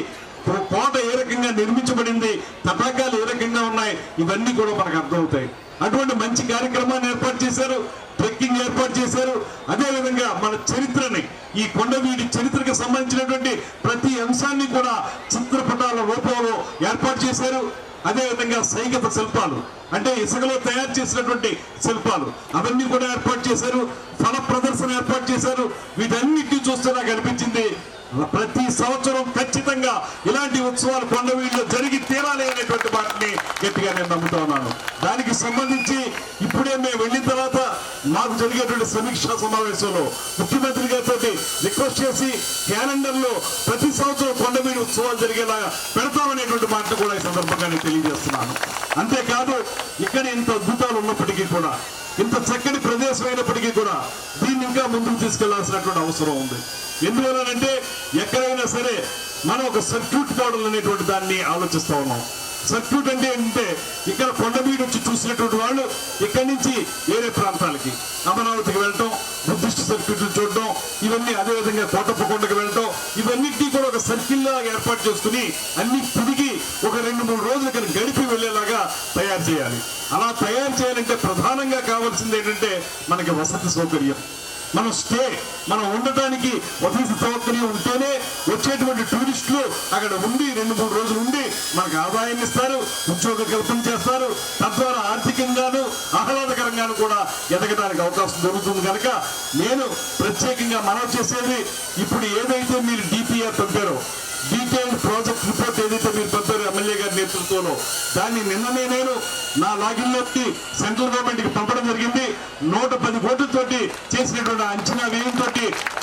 కోట ఏ రకంగా నిర్మించబడింది, తటాకాలు ఏ రకంగా ఉన్నాయి, ఇవన్నీ కూడా మనకు అర్థమవుతాయి. అటువంటి మంచి కార్యక్రమాన్ని ఏర్పాటు చేశారు, ట్రెక్కింగ్ ఏర్పాటు చేశారు. అదేవిధంగా మన చరిత్రని, ఈ కొండవీడి చరిత్రకు సంబంధించినటువంటి ప్రతి అంశాన్ని కూడా చిత్రపటాల రూపంలో ఏర్పాటు చేశారు. అదేవిధంగా సైగత శిల్పాలు, అంటే ఇసుకలో తయారు చేసినటువంటి శిల్పాలు, అవన్నీ కూడా ఏర్పాటు చేశారు. ఫల ప్రదర్శన ఏర్పాటు చేశారు. వీటన్నిటిని చూస్తే నాకు అనిపించింది, ప్రతి సంవత్సరం ఖచ్చితంగా ఇలాంటి ఉత్సవాలు కొండవీడిలో జరిగి తీరాలి అనేటువంటి మాటని గట్టిగా నేను నమ్ముతా ఉన్నాను. దానికి సంబంధించి ఇప్పుడే మేము వెళ్ళిన తర్వాత మాకు జరిగేటువంటి సమీక్షా సమావేశంలో ముఖ్యమంత్రి గారితో రిక్వెస్ట్ చేసి క్యాలెండర్లో ప్రతి సంవత్సరం కొండవీడి ఉత్సవాలు జరిగేలాగా పెడతామనేటువంటి మాట కూడా ఈ సందర్భంగా నేను తెలియజేస్తున్నాను. అంతేకాదు, ఇక్కడ ఇంత అద్భుతాలు ఉన్నప్పటికీ కూడా, ఇంత చక్కటి ప్రదేశం అయినప్పటికీ కూడా దీన్ని ఇంకా ముందుకు తీసుకెళ్లాల్సినటువంటి అవసరం ఉంది. ఎందువలనంటే ఎక్కడైనా సరే మనం ఒక సర్క్యూట్ మోడల్ అనేటువంటి దాన్ని ఆలోచిస్తా ఉన్నాం. సర్క్యూట్ అంటే ఏంటంటే, ఇక్కడ కొండవీడు వచ్చి చూసినటువంటి వాళ్ళు ఇక్కడి నుంచి వేరే ప్రాంతాలకి, అమరావతికి వెళ్ళటం, బుద్ధిస్ట్ సర్క్యూట్లు చూడటం, ఇవన్నీ, అదేవిధంగా కోటప్పకొండకి వెళ్ళటం, ఇవన్నిటినీ కూడా ఒక సర్కిల్ లాగా ఏర్పాటు చేసుకుని అన్ని తిరిగి ఒక 2-3 రోజులు ఇక్కడ గడిపి వెళ్ళేలాగా తయారు చేయాలి. అలా తయారు చేయాలంటే ప్రధానంగా కావాల్సింది ఏంటంటే మనకి వసతి సౌకర్యం. మనం ఉండటానికి వసతి సౌకర్యం ఉంటేనే వచ్చేటువంటి టూరిస్టులు అక్కడ ఉండి 2-3 రోజులు ఉండి మనకు ఆదాయాన్ని ఇస్తారు, ఉద్యోగ కల్పన చేస్తారు. తద్వారా ఆర్థికంగాను ఆహ్లాదకరంగాను కూడా ఎదగడానికి అవకాశం దొరుకుతుంది. కనుక నేను ప్రత్యేకంగా మనవి చేసేది, ఇప్పుడు ఏదైతే మీరు DPR పంపారో, డీటెయిల్డ్ ప్రాజెక్ట్ రిపోర్ట్ ఏదైతే మీరు పంపారో ఎమ్మెల్యే గారి నేతృత్వంలో, దాన్ని నిన్ననే నేను నా లాగిన్లోకి సెంట్రల్ గవర్నమెంట్కి పంపడం జరిగింది. 110 కోట్లతోటి చేసినటువంటి అంచనా వ్యయంతో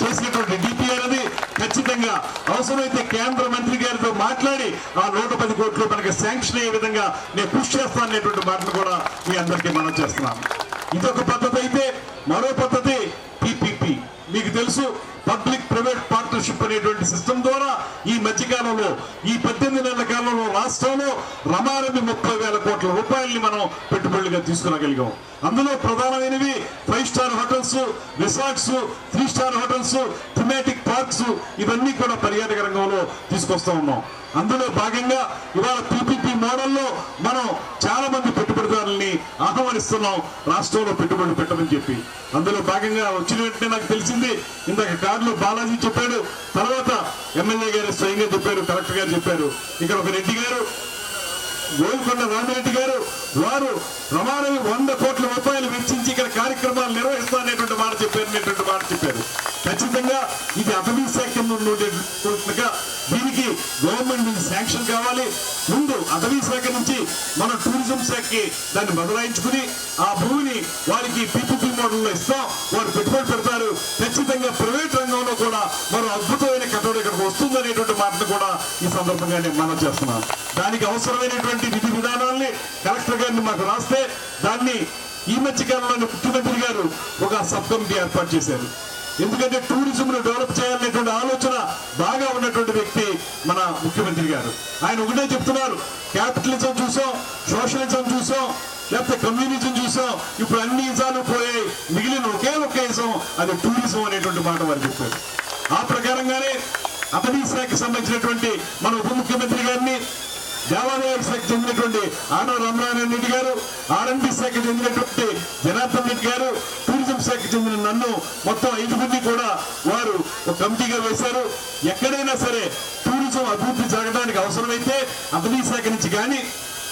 చేసినటువంటి DPR అది ఖచ్చితంగా అవసరమైతే కేంద్ర మంత్రి గారితో మాట్లాడి ఆ 110 కోట్లు మనకి శాంక్షన్ అయ్యే విధంగా నేను కృషి చేస్తాను అనేటువంటి మాటను కూడా మీ అందరికీ మనం చేస్తున్నాను. ఇదొక పద్ధతి అయితే, మరో పద్ధతి PPP. మీకు తెలుసు, పబ్లిక్ ప్రైవేట్ పార్ట్నర్షిప్ అనేటువంటి సిస్టమ్ ద్వారా ఈ మధ్యకాలంలో, ఈ 18 నెలల కాలంలో రాష్ట్రంలో రమారమి 30,000 కోట్ల రూపాయలని మనం పెట్టుబడులుగా తీసుకురాగలిగాం. అందులో ప్రధానమైనవి 5 star hotels, resorts, 3 star hotels, thematic parks, ఇవన్నీ కూడా పర్యాటక రంగంలో తీసుకొస్తా ఉన్నాం. అందులో భాగంగా ఇవాళ PPP మోడల్లో మనం చాలా మంది పెట్టుబడిదారుల్ని ఆహ్వానిస్తున్నాం రాష్ట్రంలో పెట్టుబడులు పెట్టమని చెప్పి. అందులో భాగంగా వచ్చిన వెంటనే నాకు తెలిసింది, ఇందాక కారులో బాలాజీ చెప్పాడు, తర్వాత ఎమ్మెల్యే గారు స్వయంగా చెప్పారు, కలెక్టర్ గారు చెప్పారు, ఇక్కడ ఒక రెడ్డి గారు, గోల్కొండ రామిరెడ్డి గారు, వారు రమారవి 100 కోట్ల రూపాయలు వెచ్చించి ఇక్కడ కార్యక్రమాలు నిర్వహిస్తారనేటువంటి మాట చెప్పారు. ఖచ్చితంగా ఇది అటవీ శాఖ దీనికి గవర్నమెంట్ నుంచి శాంక్షన్ కావాలి. ముందు అటవీ శాఖ నుంచి మన టూరిజం శాఖకి దాన్ని బదలాయించుకుని ఆ భూమిని వారికి PPP మోడల్లో ఇస్తాం, వారు పెట్టుబడి పెడతారు. ఖచ్చితంగా ప్రైవేట్ రంగంలో కూడా మరో అద్భుతమైన కట్టడం ఇక్కడికి వస్తుందనేటువంటి మాటను కూడా ఈ సందర్భంగా నేను మనం చేస్తున్నాను. దానికి అవసరమైనటువంటి విధి విధానాల్ని కలెక్టర్ గారిని మాకు రాస్తే దాన్ని ఈ మధ్యకాలంలో ముఖ్యమంత్రి గారు ఒక సబ్ కమిటీ ఏర్పాటు చేశారు. ఎందుకంటే టూరిజం ను డెవలప్ చేయాలనేటువంటి ఆలోచన బాగా ఉన్నటువంటి వ్యక్తి మన ముఖ్యమంత్రి గారు. ఆయన ఒకటే చెప్తున్నారు, క్యాపిటలిజం చూసాం, సోషలిజం చూసాం, లేకపోతే కమ్యూనిజం చూసాం, ఇప్పుడు అన్ని ఇజాలు పోయాయి, మిగిలిన ఒకే ఒక ఇజం, అది టూరిజం అనేటువంటి మాట వారు చెప్పారు. ఆ ప్రకారంగానే అటవీ శాఖకు సంబంధించినటువంటి మన ఉప ముఖ్యమంత్రి గారిని, దేవాదాయ శాఖకు చెందినటువంటి ఆనవ రామనారాయణ రెడ్డి గారు, ఆర్ఎండ్బి శాఖకు చెందినటువంటి జనార్దన్ రెడ్డి గారు, టూరిజం శాఖకు చెందిన నన్ను, మొత్తం 5 కూడా వారు ఒక కమిటీగా వేశారు. ఎక్కడైనా సరే టూరిజం అభివృద్ధి జరగడానికి అవసరమైతే అటవీ శాఖ నుంచి కానీ,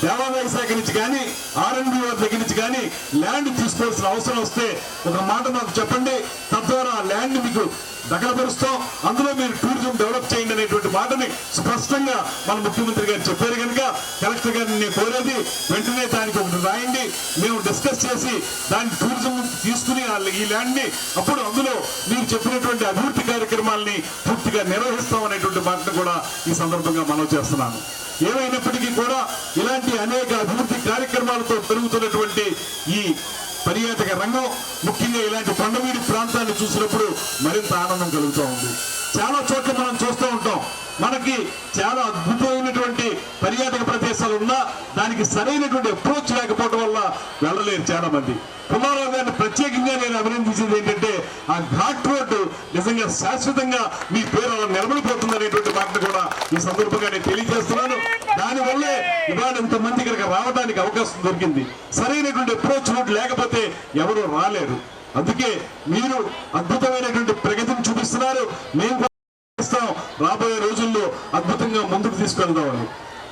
దేవాదాయ శాఖ నుంచి కానీ, ఆర్ఎండ్బి వారి దగ్గర నుంచి కానీ ల్యాండ్ తీసుకోవాల్సిన అవసరం వస్తే ఒక మాట మాకు చెప్పండి, తద్వారా ల్యాండ్ మీకు దఖలపరుస్తాం, అందులో మీరు టూరిజం డెవలప్ చేయండి అనేటువంటి మాటని స్పష్టంగా మన ముఖ్యమంత్రి గారు చెప్పారు. కనుక కలెక్టర్ గారిని నేను కోరేది, వెంటనే దానికి ఒకటి రాయండి, మేము డిస్కస్ చేసి దాని టూరిజం తీసుకుని ఈ ల్యాండ్ని అప్పుడు అందులో మీరు చెప్పినటువంటి అభివృద్ధి కార్యక్రమాలని పూర్తిగా నిర్వహిస్తాం అనేటువంటి మాటను కూడా ఈ సందర్భంగా మనం చేస్తున్నాను. ఏమైనప్పటికీ కూడా ఇలాంటి అనేక అభివృద్ధి కార్యక్రమాలతో పెరుగుతున్నటువంటి ఈ పర్యాటక రంగం, ముఖ్యంగా ఇలాంటి కొండవీడి ప్రాంతాన్ని చూసినప్పుడు మరింత ఆనందం కలుగుతూ ఉంది. చాలా చోట్ల మనం చూస్తూ ఉంటాం, మనకి చాలా అద్భుతమైనటువంటి పర్యాటక ప్రదేశాలు ఉన్నా దానికి సరైనటువంటి అప్రోచ్ లేకపోవడం వల్ల వెళ్ళలేరు చాలా మంది. పుల్లారావు గారిని ప్రత్యేకంగా నేను అభినందించేది ఏంటంటే, ఆ ఘాట్ రోడ్డు నిజంగా శాశ్వతంగా మీ పేరు అలా నిలబడిపోతుంది అనేటువంటి మాటను కూడా ఈ సందర్భంగా నేను తెలియజేస్తున్నాను. దానివల్లే ఇవాళ ఇంతమంది ఇక్కడికి రావడానికి అవకాశం దొరికింది. సరైనటువంటి అప్రోచ్ రోడ్ లేకపోతే ఎవరు రాలేరు. అందుకే మీరు అద్భుతమైనటువంటి ప్రగతిని చూపిస్తున్నారు. మేము రాబోయే రోజుల్లో అద్భుతంగా ముందుకు తీసుకెళ్దామని.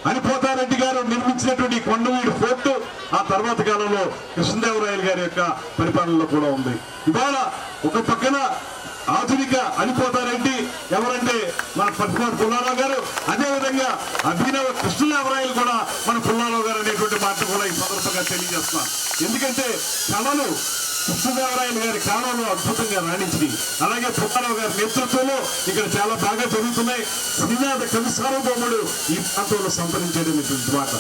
అనిపోతారెడ్డి గారు నిర్మించినటువంటి కొండవీడు ఫోర్టు ఆ తర్వాత కాలంలో కృష్ణదేవరాయలు గారి యొక్క పరిపాలనలో కూడా ఉంది. ఇవాళ ఒక పక్కన ఆధునిక అనిపోతారెడ్డి ఎవరంటే మన పద్మావతి పుల్లారావు గారు, అదేవిధంగా అభినవ కృష్ణదేవరాయలు కూడా మన పుల్లారావు గారు అనేటువంటి మాట కూడా ఈ సందర్భంగా తెలియజేస్తున్నాను. ఎందుకంటే కళలు కృష్ణదేవరాయలు గారి కాలంలో అద్భుతంగా రాణించింది. అలాగే పుల్లారావు గారి నేతృత్వంలో ఇక్కడ చాలా బాగా జరుగుతున్నాయి. శ్రీనాథ కవి సార్వభౌముడు ఈ ప్రాంతంలో సంతరించేటటువంటి మాట,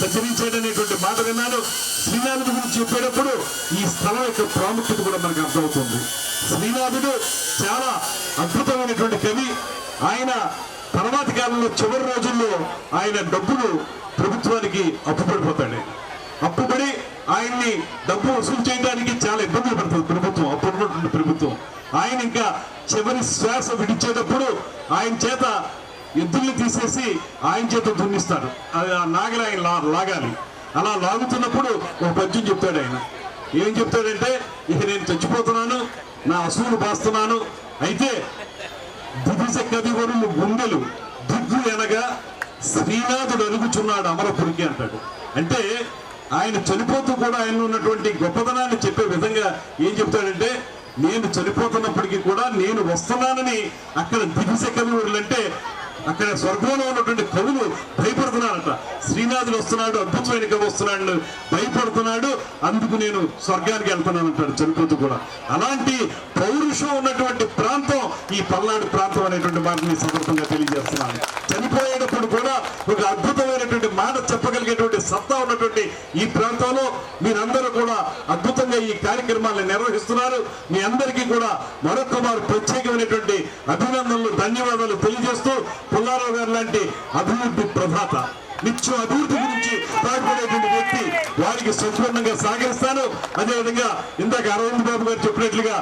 సంచరించేటనేటువంటి మాట విన్నాను. శ్రీనాథుడి గురించి చెప్పేటప్పుడు ఈ స్థలం యొక్క ప్రాముఖ్యత కూడా మనకు అర్థమవుతుంది. శ్రీనాథుడు చాలా అద్భుతమైనటువంటి కవి. ఆయన తర్వాతి కాలంలో చివరి రోజుల్లో ఆయన డబ్బులు ప్రభుత్వానికి అప్పుపడిపోతాడు. అప్పుపడి ఆయన్ని డబ్బు వసూలు చేయడానికి చాలా ఇబ్బందులు పడుతుంది ప్రభుత్వం, అప్పుడున్నటువంటి ప్రభుత్వం. ఆయన ఇంకా చివరి శ్వాస విడిచేటప్పుడు ఆయన చేత ఎద్దుల్ని తీసేసి ఆయన చేత దున్నిస్తాడు. ఆ నాగలి ఆయన లాగాలి. అలా లాగుతున్నప్పుడు ఒక పద్యం చెప్తాడు ఆయన. ఏం చెప్తాడంటే, ఇక నేను చచ్చిపోతున్నాను, నా అసూలు బాస్తున్నాను, అయితే దివిజ కవివరులు గుండెలు దిగ్గు ఎనగా శ్రీనాథుడు అలుగుచున్నాడు అమరపురికి అంటాడు. అంటే ఆయన చనిపోతూ కూడా ఆయన ఉన్నటువంటి గొప్పతనాన్ని చెప్పే విధంగా ఏం చెప్తాడంటే, నేను చనిపోతున్నప్పటికీ కూడా నేను వస్తున్నానని అక్కడ దివిజ కవివరులు అంటే అక్కడ స్వర్గంలో ఉన్నటువంటి కవులు భయపడుతున్నారట. శ్రీనాథుడు వస్తున్నాడు, అద్భుతమైన కవి వస్తున్నాడు, భయపడుతున్నాడు, అందుకు నేను స్వర్గానికి వెళ్తున్నాను అంటాడు చనిపోతూ కూడా. అలాంటి పౌరుషం ఉన్నటువంటి ప్రాంతం ఈ పల్నాడు ప్రాంతం అనేటువంటి మాటని సందర్భంగా తెలియజేస్తున్నాను. చనిపోయేటప్పుడు కూడా ఒక అద్భుతమైనటువంటి మాట చెప్పగలిగేటువంటి సత్తా ఉన్నటువంటి ఈ ప్రాంతంలో మీరందరూ కూడా అద్భుతంగా ఈ కార్యక్రమాలను నిర్వహిస్తున్నారు. మీ అందరికీ కూడా మరొక వారు ప్రత్యేకమైనటువంటి అభినందనలు, ధన్యవాదాలు తెలియజేస్తూ, పుల్లారావు గారు లాంటి అభివృద్ధి ప్రదాత, నిత్యం అభివృద్ధి గురించి పాటుపడేటువంటి వ్యక్తి, వారికి సంపూర్ణంగా సహకరిస్తాను. అదేవిధంగా ఇందాక అరవింద్ బాబు గారు చెప్పినట్లుగా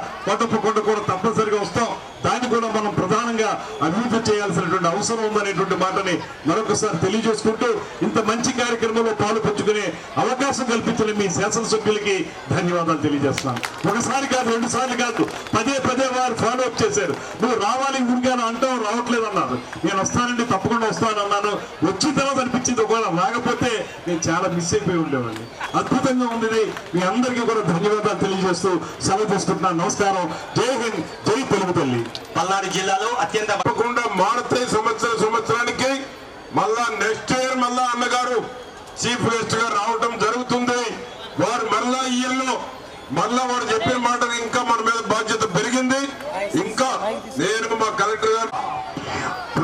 కొండ కూడా తప్పనిసరిగా వస్తాం. దాన్ని కూడా మనం ప్రధానంగా అభివృద్ధి చేయాల్సినటువంటి అవసరం ఉందనేటువంటి మాటని మరొకసారి తెలియజేసుకుంటూ, ఇంత మంచి కార్యక్రమంలో పాలు పంచుకునే అవకాశం కల్పించిన మీ శాసనసభ్యులకి ధన్యవాదాలు తెలియజేస్తున్నాను. ఒకసారి కాదు, 2 సార్లు కాదు, పదే వారు ఫాలో అప్ చేశారు. నువ్వు రావాలి గురిగాను అంటావు, రావట్లేదు అన్నారు. నేను వస్తానండి, తప్పకుండా వస్తానన్నాను. వచ్చిన తర్వాత అనిపించింది ఒకవేళ రాకపోతే నేను చాలా మిస్ అయిపోయి ఉండేవాడిని. అద్భుతంగా ఉంది. మీ అందరికీ కూడా ధన్యవాదాలు తెలియజేస్తూ సెలవు తీసుకుంటున్నాను. నమస్కారం. జై హింద్, జై తెలుగు తల్లి. పల్నాడు జిల్లాలో అత్యంత తప్పకుండా మారుతాయి. సంవత్సరానికి మళ్ళా నెక్స్ట్ ఇయర్ మళ్ళా అన్నగారు చీఫ్ గెస్ట్ గా రావడం జరుగుతుంది. వారు మళ్ళా ఈ ఇయర్లో మళ్ళా వాడు చెప్పిన మాటలు ఇంకా మన మీద బాధ్యత పెరిగింది. ఇంకా నేను మా కలెక్టర్ గారు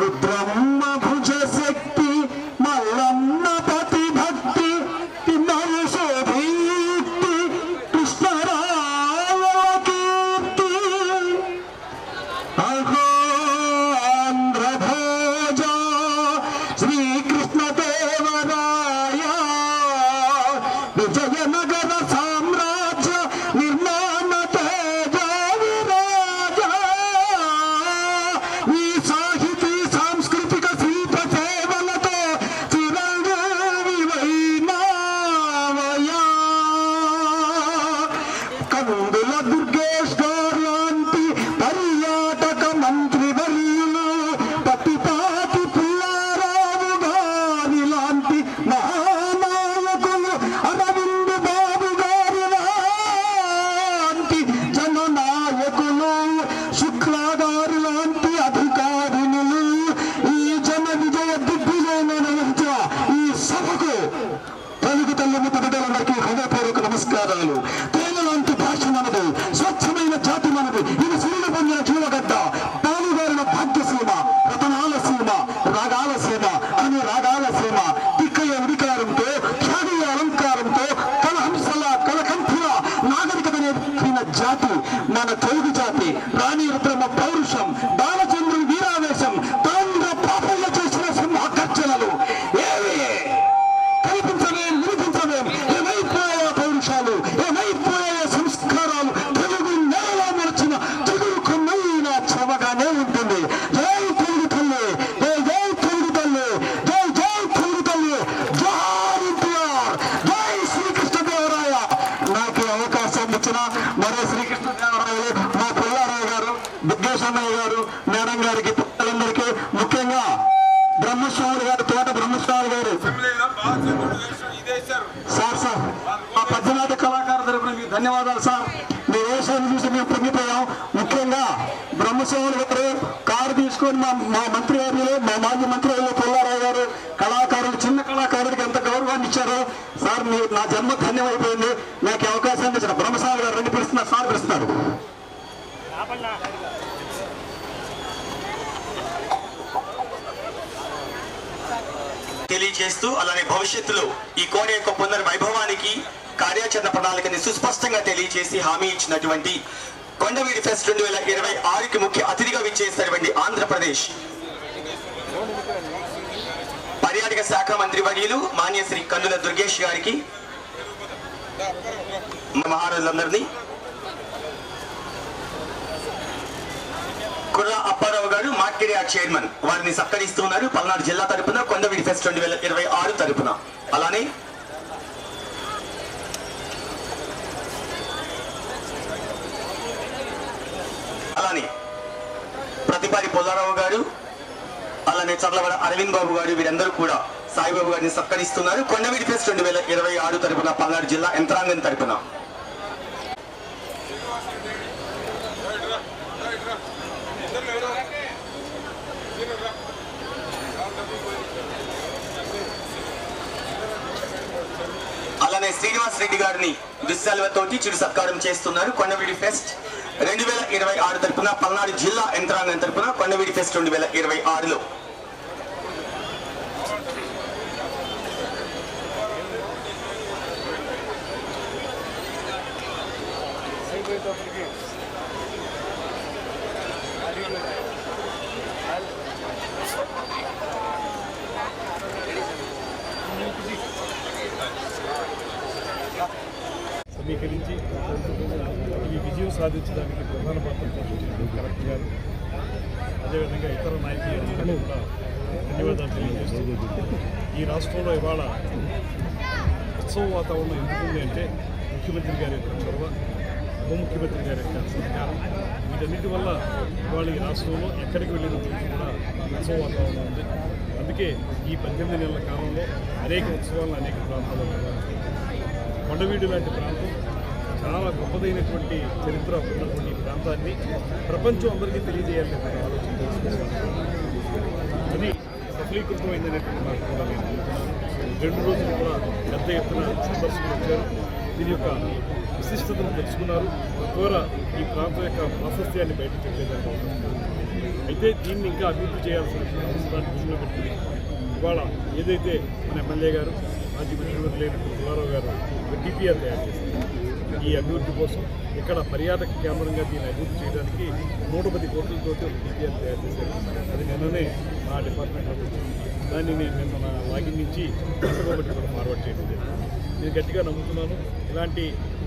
రుద్రమ్మ భుజ శక్తి మల్లన్న పతి భక్తి నరసోభీక్తి కృష్ణరాయ కీర్తి అహో ఆంధ్రభోజ శ్రీకృష్ణ దేవరాయ విజయనగర సామ్రాజ్య నిర్మాణ తేజావిరాజా ఈ సాహితీ సాంస్కృతిక శిల్ప సేవలతో చిరంజీవివైనావయ్యా. కందుల దుర్గేష్ గారు లాంటి పర్యాటక మంత్రి వర్యులు, పట్టిపాటి పుల్లారావు గారి లాంటి మహానాయకులు, అరవింద్ బాబు గారి లాంటి జననాయకులు, శుక్లా గారి లాంటి అధికారినులు ఈ జన విజయ దిగ్విజయమైన ఈ సభకు తెలుగు తల్లి ముద్దుబిడ్డలందరికీ హృదయపూర్వక నమస్కారాలు. తేనె లాంటి భాష మనది, స్వచ్ఛమైన జాతి మనది. ఇది సూర్యుడు పొందిన జీవగడ్డ, పాలుగారిన భాగ్యసీమ, రతనాల సీమ, రాగాల సీమ అని రాగాల సీమ. తిక్కయ్య ఉడికారంతో, ఖ్యాతీయ అలంకారంతో, కలహంసల కలకంఠుల నాగరికత నేర్పిన జాతి మన తెలుగు జాతి. రాణి రుద్రమ్మ పౌరుషం, బాలచంద్రుని వీరావేశం, తాండ్ర పాపయ్య చేసిన సింహ గర్జనలు ఏవి కనిపించవే వినిపించవే. ఏమైపోయే పౌరుషాలు, ఏమైపోయే సంస్కారాలు. తెలుగు నేల మరచిన తెలుగు నైన చెవగానే ఉంటుంది. జై తెలుగు తల్లి, జై జై తెలుగు తల్లి, జై జై తెలుగు తల్లి, జోహార్ ఎన్టీఆర్, జై శ్రీకృష్ణదేవరాయ. నాకు ఈ అవకాశం ఇచ్చిన మరో శ్రీకృష్ణదేవరాయలు మా పుల్లారావు గారు, దుర్గేశన్నయ్య గారు, మేడం గారికి, పిల్లలందరికీ, ముఖ్యంగా బ్రహ్మస్వామి గారు, తోట బ్రహ్మస్వామి గారు. సార్ ఆ పద్యనాట కళాకారు తరపున మీకు ధన్యవాదాలు సార్. మీ వేషాన్ని చూసి మేము పొంగిపోయాం. ముఖ్యంగా బ్రహ్మస్వామి గారు కారు తీసుకొని మా మంత్రి గారు, మా మాజీ మంత్రి గారు పుల్లారావు గారు కళాకారులు, చిన్న కళాకారుడికి ఎంత గౌరవాన్ని ఇచ్చారో సార్. నా జన్మ ధన్యమైపోయింది. నాకు ఈ అవకాశాన్ని ఇచ్చిన బ్రహ్మస్వామి గారు రెండు పిలుస్తున్నారు సార్, పిలుస్తున్నారు. తెలియజేస్తూ అలానే భవిష్యత్తులో ఈ కోట యొక్క పునర్వైభవానికి కార్యాచరణ ప్రణాళికని సుస్పష్టంగా తెలియజేసి హామీ ఇచ్చినటువంటి కొండవీడి ఫెస్ట్ 2026కి ముఖ్య అతిథిగా విచ్చేసినటువంటి ఆంధ్రప్రదేశ్ పర్యాటక శాఖ మంత్రి వర్యులు మాన్య శ్రీ కందుల దుర్గేష్ గారికి, మహారాజులందరినీ, కుర్రా అప్పారావు గారు మార్కెట్ యార్డ్ చైర్మన్ వారిని సత్కరిస్తున్నారు పల్నాడు జిల్లా తరపున కొండవీడి ఫెస్ట్ 2026 తరపున. అలానే ప్రతిపారి పుల్లారావు గారు, అలానే చర్లవడ అరవింద్ బాబు గారు, వీరందరూ కూడా సాయిబాబు గారిని సత్కరిస్తున్నారు కొండవీడి ఫెస్ట్ 2026 తరపున పల్నాడు జిల్లా యంత్రాంగం తరపున. అలానే శ్రీనివాస్ రెడ్డి గారిని దుశ్శాలువతోటి చిరు సత్కారం చేస్తున్నారు కొండవీడి ఫెస్ట్ 2026 తరపున పల్నాడు జిల్లా యంత్రాంగం తరపున కొండవీడి ఫెస్ట్ 2026లో. సమీకరించి ఈ విజయం సాధించడానికి ప్రధాన పాత్ర పోషించిన కలెక్టర్ గారు, అదేవిధంగా ఇతర నాయకులందరూ కూడా ధన్యవాదాలు తెలియజేస్తుంది. ఈ రాష్ట్రంలో ఇవాళ ఉత్సవ వాతావరణం ఎందుకుంది అంటే ముఖ్యమంత్రి గారి యొక్క చొరవ, ఉప ముఖ్యమంత్రి గారి యొక్క సహకారం, వీటన్నిటి వల్ల ఇవాళ ఈ రాష్ట్రంలో ఎక్కడికి వెళ్ళినప్పటికీ కూడా ఉత్సవ వాతావరణం ఉంది. అందుకే ఈ 18 నెలల కాలంలో అనేక ఉత్సవాలను అనేక ప్రాంతాల్లో నిర్వహించారు. కొండవీడు లాంటి ప్రాంతం చాలా గొప్పదైనటువంటి చరిత్ర ఉన్నటువంటి ప్రాంతాన్ని ప్రపంచం అందరికీ తెలియజేయాలని ఆలోచన చేసుకుంటున్నాను. అది సఫలీకృతమైందనేటువంటి నాకు కూడా నేను అనుకుంటున్నాను. 2 రోజులు కూడా పెద్ద ఎత్తున సందర్శకులు వచ్చారు, దీని యొక్క విశిష్టతను తెలుసుకున్నారు, తద్వారా ఈ ప్రాంతం యొక్క ప్రాశస్త్యాన్ని బయట చెప్పేదాన్ని అనుకుంటున్నాను. అయితే దీన్ని ఇంకా అభివృద్ధి చేయాల్సిన అవసరాన్ని దృష్టిలో పెట్టుకుని ఇవాళ ఏదైతే మన ఎమ్మెల్యే గారు, మాజీ ముఖ్యమంత్రి లేనటువంటి పుల్లారావు గారు డిపిఆర్ తయారు చేశారు. ఈ అభివృద్ధి కోసం ఇక్కడ పర్యాటక కేంద్రంగా దీన్ని అభివృద్ధి చేయడానికి 110 కోట్లతో డిపిఆర్ తయారు చేశారు. అది నిన్ననే మా డిపార్ట్మెంట్లో వచ్చింది. దాన్ని నేను నిన్న నా లాగిన్ నుంచి సెంట్రల్ గవర్నమెంట్ కూడా ఫార్వర్డ్ చేయడం జరిగింది. నేను గట్టిగా నమ్ముతున్నాను ఇలాంటి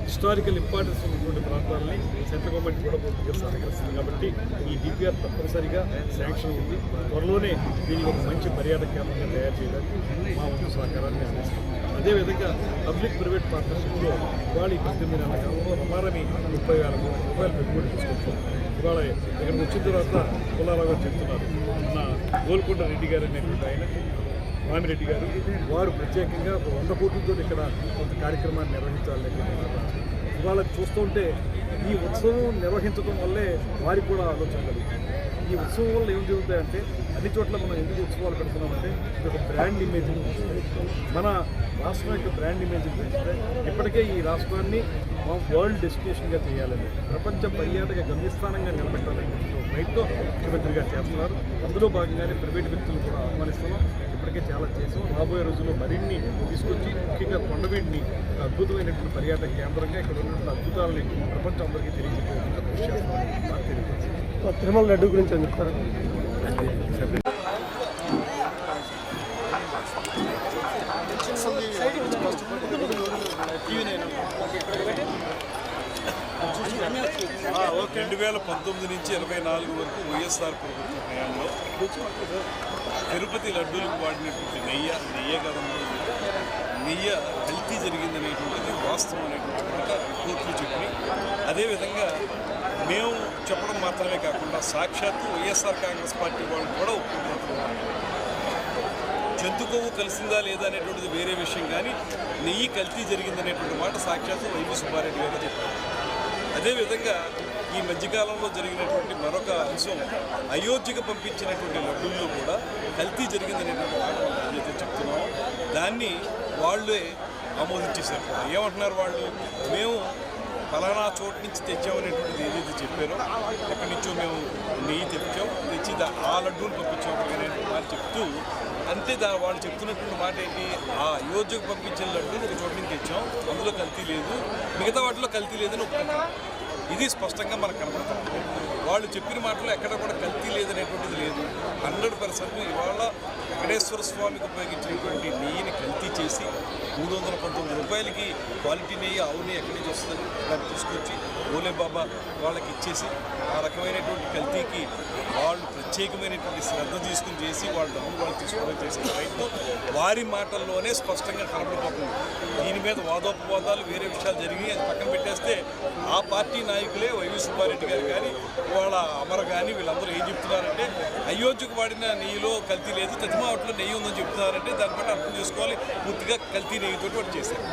హిస్టారికల్ ఇంపార్టెన్స్ ఉన్నటువంటి ప్రాంతాలని సెంట్రల్ గవర్నమెంట్ కూడా పూర్తిగా సహకరిస్తుంది. కాబట్టి ఈ డిపిఆర్ తప్పనిసరిగా శాంక్షన్ ఉంది. త్వరలోనే దీనికి ఒక మంచి పర్యాటక కేంద్రంగా తయారు చేయడానికి మా వంతు సహకారాన్ని అందిస్తాం. అదేవిధంగా పబ్లిక్ ప్రైవేట్ పార్ట్నర్షిప్లో ఇవాళ ఈ 18 నెలల కాలంలో రమారమి 30,000 కోట్ల రూపాయలు పెట్టుబడి తీసుకొచ్చాం. ఇవాళ ఇక్కడికి వచ్చిన తర్వాత పుల్లారావు గారు చెప్తున్నారు, నా గోల్కొండ రెడ్డి గారు అనేటువంటి ఆయన రామిరెడ్డి గారు వారు ప్రత్యేకంగా 100 కోట్లతో ఇక్కడ కొంత కార్యక్రమాన్ని నిర్వహించాలని ఇవాళ చూస్తుంటే ఈ ఉత్సవం నిర్వహించడం వల్లే వారికి కూడా ఆలోచన కలుగుతుంది. ఈ ఉత్సవం వల్ల ఏం జరుగుతాయంటే అన్ని చోట్ల మనం ఎందుకు ఉత్సవాలు పెడుతున్నామంటే ఇది ఒక బ్రాండ్ ఇమేజ్, మన రాష్ట్రం యొక్క బ్రాండ్ ఇమేజ్ పెంచితే ఇప్పటికే ఈ రాష్ట్రాన్ని వరల్డ్ డెస్టినేషన్గా చేయాలని, ప్రపంచ పర్యాటక గమ్యస్థానంగా నిలబెట్టాలని ప్రయత్నం ముఖ్యమంత్రి గారు చేస్తున్నారు. అందులో భాగంగానే ప్రైవేట్ వ్యక్తులు కూడా ఆహ్వానిస్తున్నాం. ఇప్పటికే చాలా చేసాం. రాబోయే రోజుల్లో మరిన్ని తీసుకొచ్చి ముఖ్యంగా కొండవీటిని అద్భుతమైనటువంటి పర్యాటక కేంద్రంగా ఇక్కడ ఉన్నటువంటి అద్భుతాలని ప్రపంచం అందరికీ తెలియజేయడానికి కృషి చేస్తామని తెలియజేస్తాం. తిరుమల లడ్డు గురించి అని చెప్తారు. ఓకే. 2019 నుంచి 24 వరకు వైఎస్ఆర్ ప్రభుత్వ హయాంలో తిరుపతి లడ్డూలకు వాడినటువంటి నెయ్యే కాదండి, నెయ్యి కల్తీ జరిగిందనేటువంటిది వాస్తవం అనేటువంటి మాట కోర్టులు చెప్పి, అదేవిధంగా మేము చెప్పడం మాత్రమే కాకుండా సాక్షాత్తు వైఎస్ఆర్ కాంగ్రెస్ పార్టీ వాళ్ళు కూడా ఒప్పుకుంటున్నారు. జంతు కొవ్వు కలిసిందా లేదా అనేటువంటిది వేరే విషయం, కానీ నెయ్యి కల్తీ జరిగిందనేటువంటి మాట సాక్షాత్తు వైవి సుబ్బారెడ్డి గారు చెప్పారు. అదేవిధంగా ఈ మధ్యకాలంలో జరిగినటువంటి మరొక అంశం, అయోధ్యకు పంపించినటువంటి లడ్డూల్లో కూడా కల్తీ జరిగిందనేటువంటి మాట ఏదైతే చెప్తున్నామో దాన్ని వాళ్ళే ఆమోదించేశారు. ఏమంటున్నారు వాళ్ళు, మేము ఫలానా చోటు నుంచి తెచ్చామనేటువంటిది ఏదైతే చెప్పారో, ఎక్కడి నుంచో మేము నెయ్యి తెచ్చి ఆ లడ్డూలు పంపించాము అనే మాట చెప్తూ, అంతే వాళ్ళు చెప్తున్నటువంటి మాట ఏంటి, ఆ అయోధ్యకు పంపించిన లడ్డు ఒక చోటు నుంచి తెచ్చాం, అందులో కల్తీ లేదు, మిగతా వాటిలో కల్తీ లేదని ఒప్పుకుంటాం. ఇది స్పష్టంగా మనకు కనబడుతుంది. వాళ్ళు చెప్పిన మాటలో ఎక్కడ కూడా కల్తీ లేదనేటువంటిది లేదు. 100% ఇవాళ వెంకటేశ్వర స్వామికి ఉపయోగించినటువంటి నెయ్యిని కల్తీ చేసి 319 రూపాయలకి క్వాలిటీ నెయ్యి, ఆవు నెయ్యి ఎక్కడి నుంచి వస్తుంది దాన్ని తీసుకొచ్చి ఓలే బాబా వాళ్ళకి ఇచ్చేసి ఆ రకమైనటువంటి కల్తీకి వాళ్ళు ప్రత్యేకమైనటువంటి శ్రద్ధ తీసుకుని చేసి వాళ్ళ డబ్బులు వాళ్ళు తీసుకోవడం చేసిన ప్రయత్నం వారి మాటల్లోనే స్పష్టంగా కనబడిపోతుంది. దీని మీద వాదోపవాదాలు వేరే విషయాలు జరిగి అది పక్కన పెట్టేస్తే ఆ పార్టీ నాయకులే వైవి సుబ్బారెడ్డి గారు కానీ వాళ్ళ అమర్ కానీ వీళ్ళందరూ ఏం చెప్తున్నారంటే, అయోధ్యకు వాడిన నెయ్యిలో కల్తీ లేదు, తతిమావట్లో నెయ్యి ఉందని చెప్తున్నారంటే దాన్ని బట్టి అర్థం చేసుకోవాలి పూర్తిగా కల్తీ నెయ్యితో వాడు చేశారు.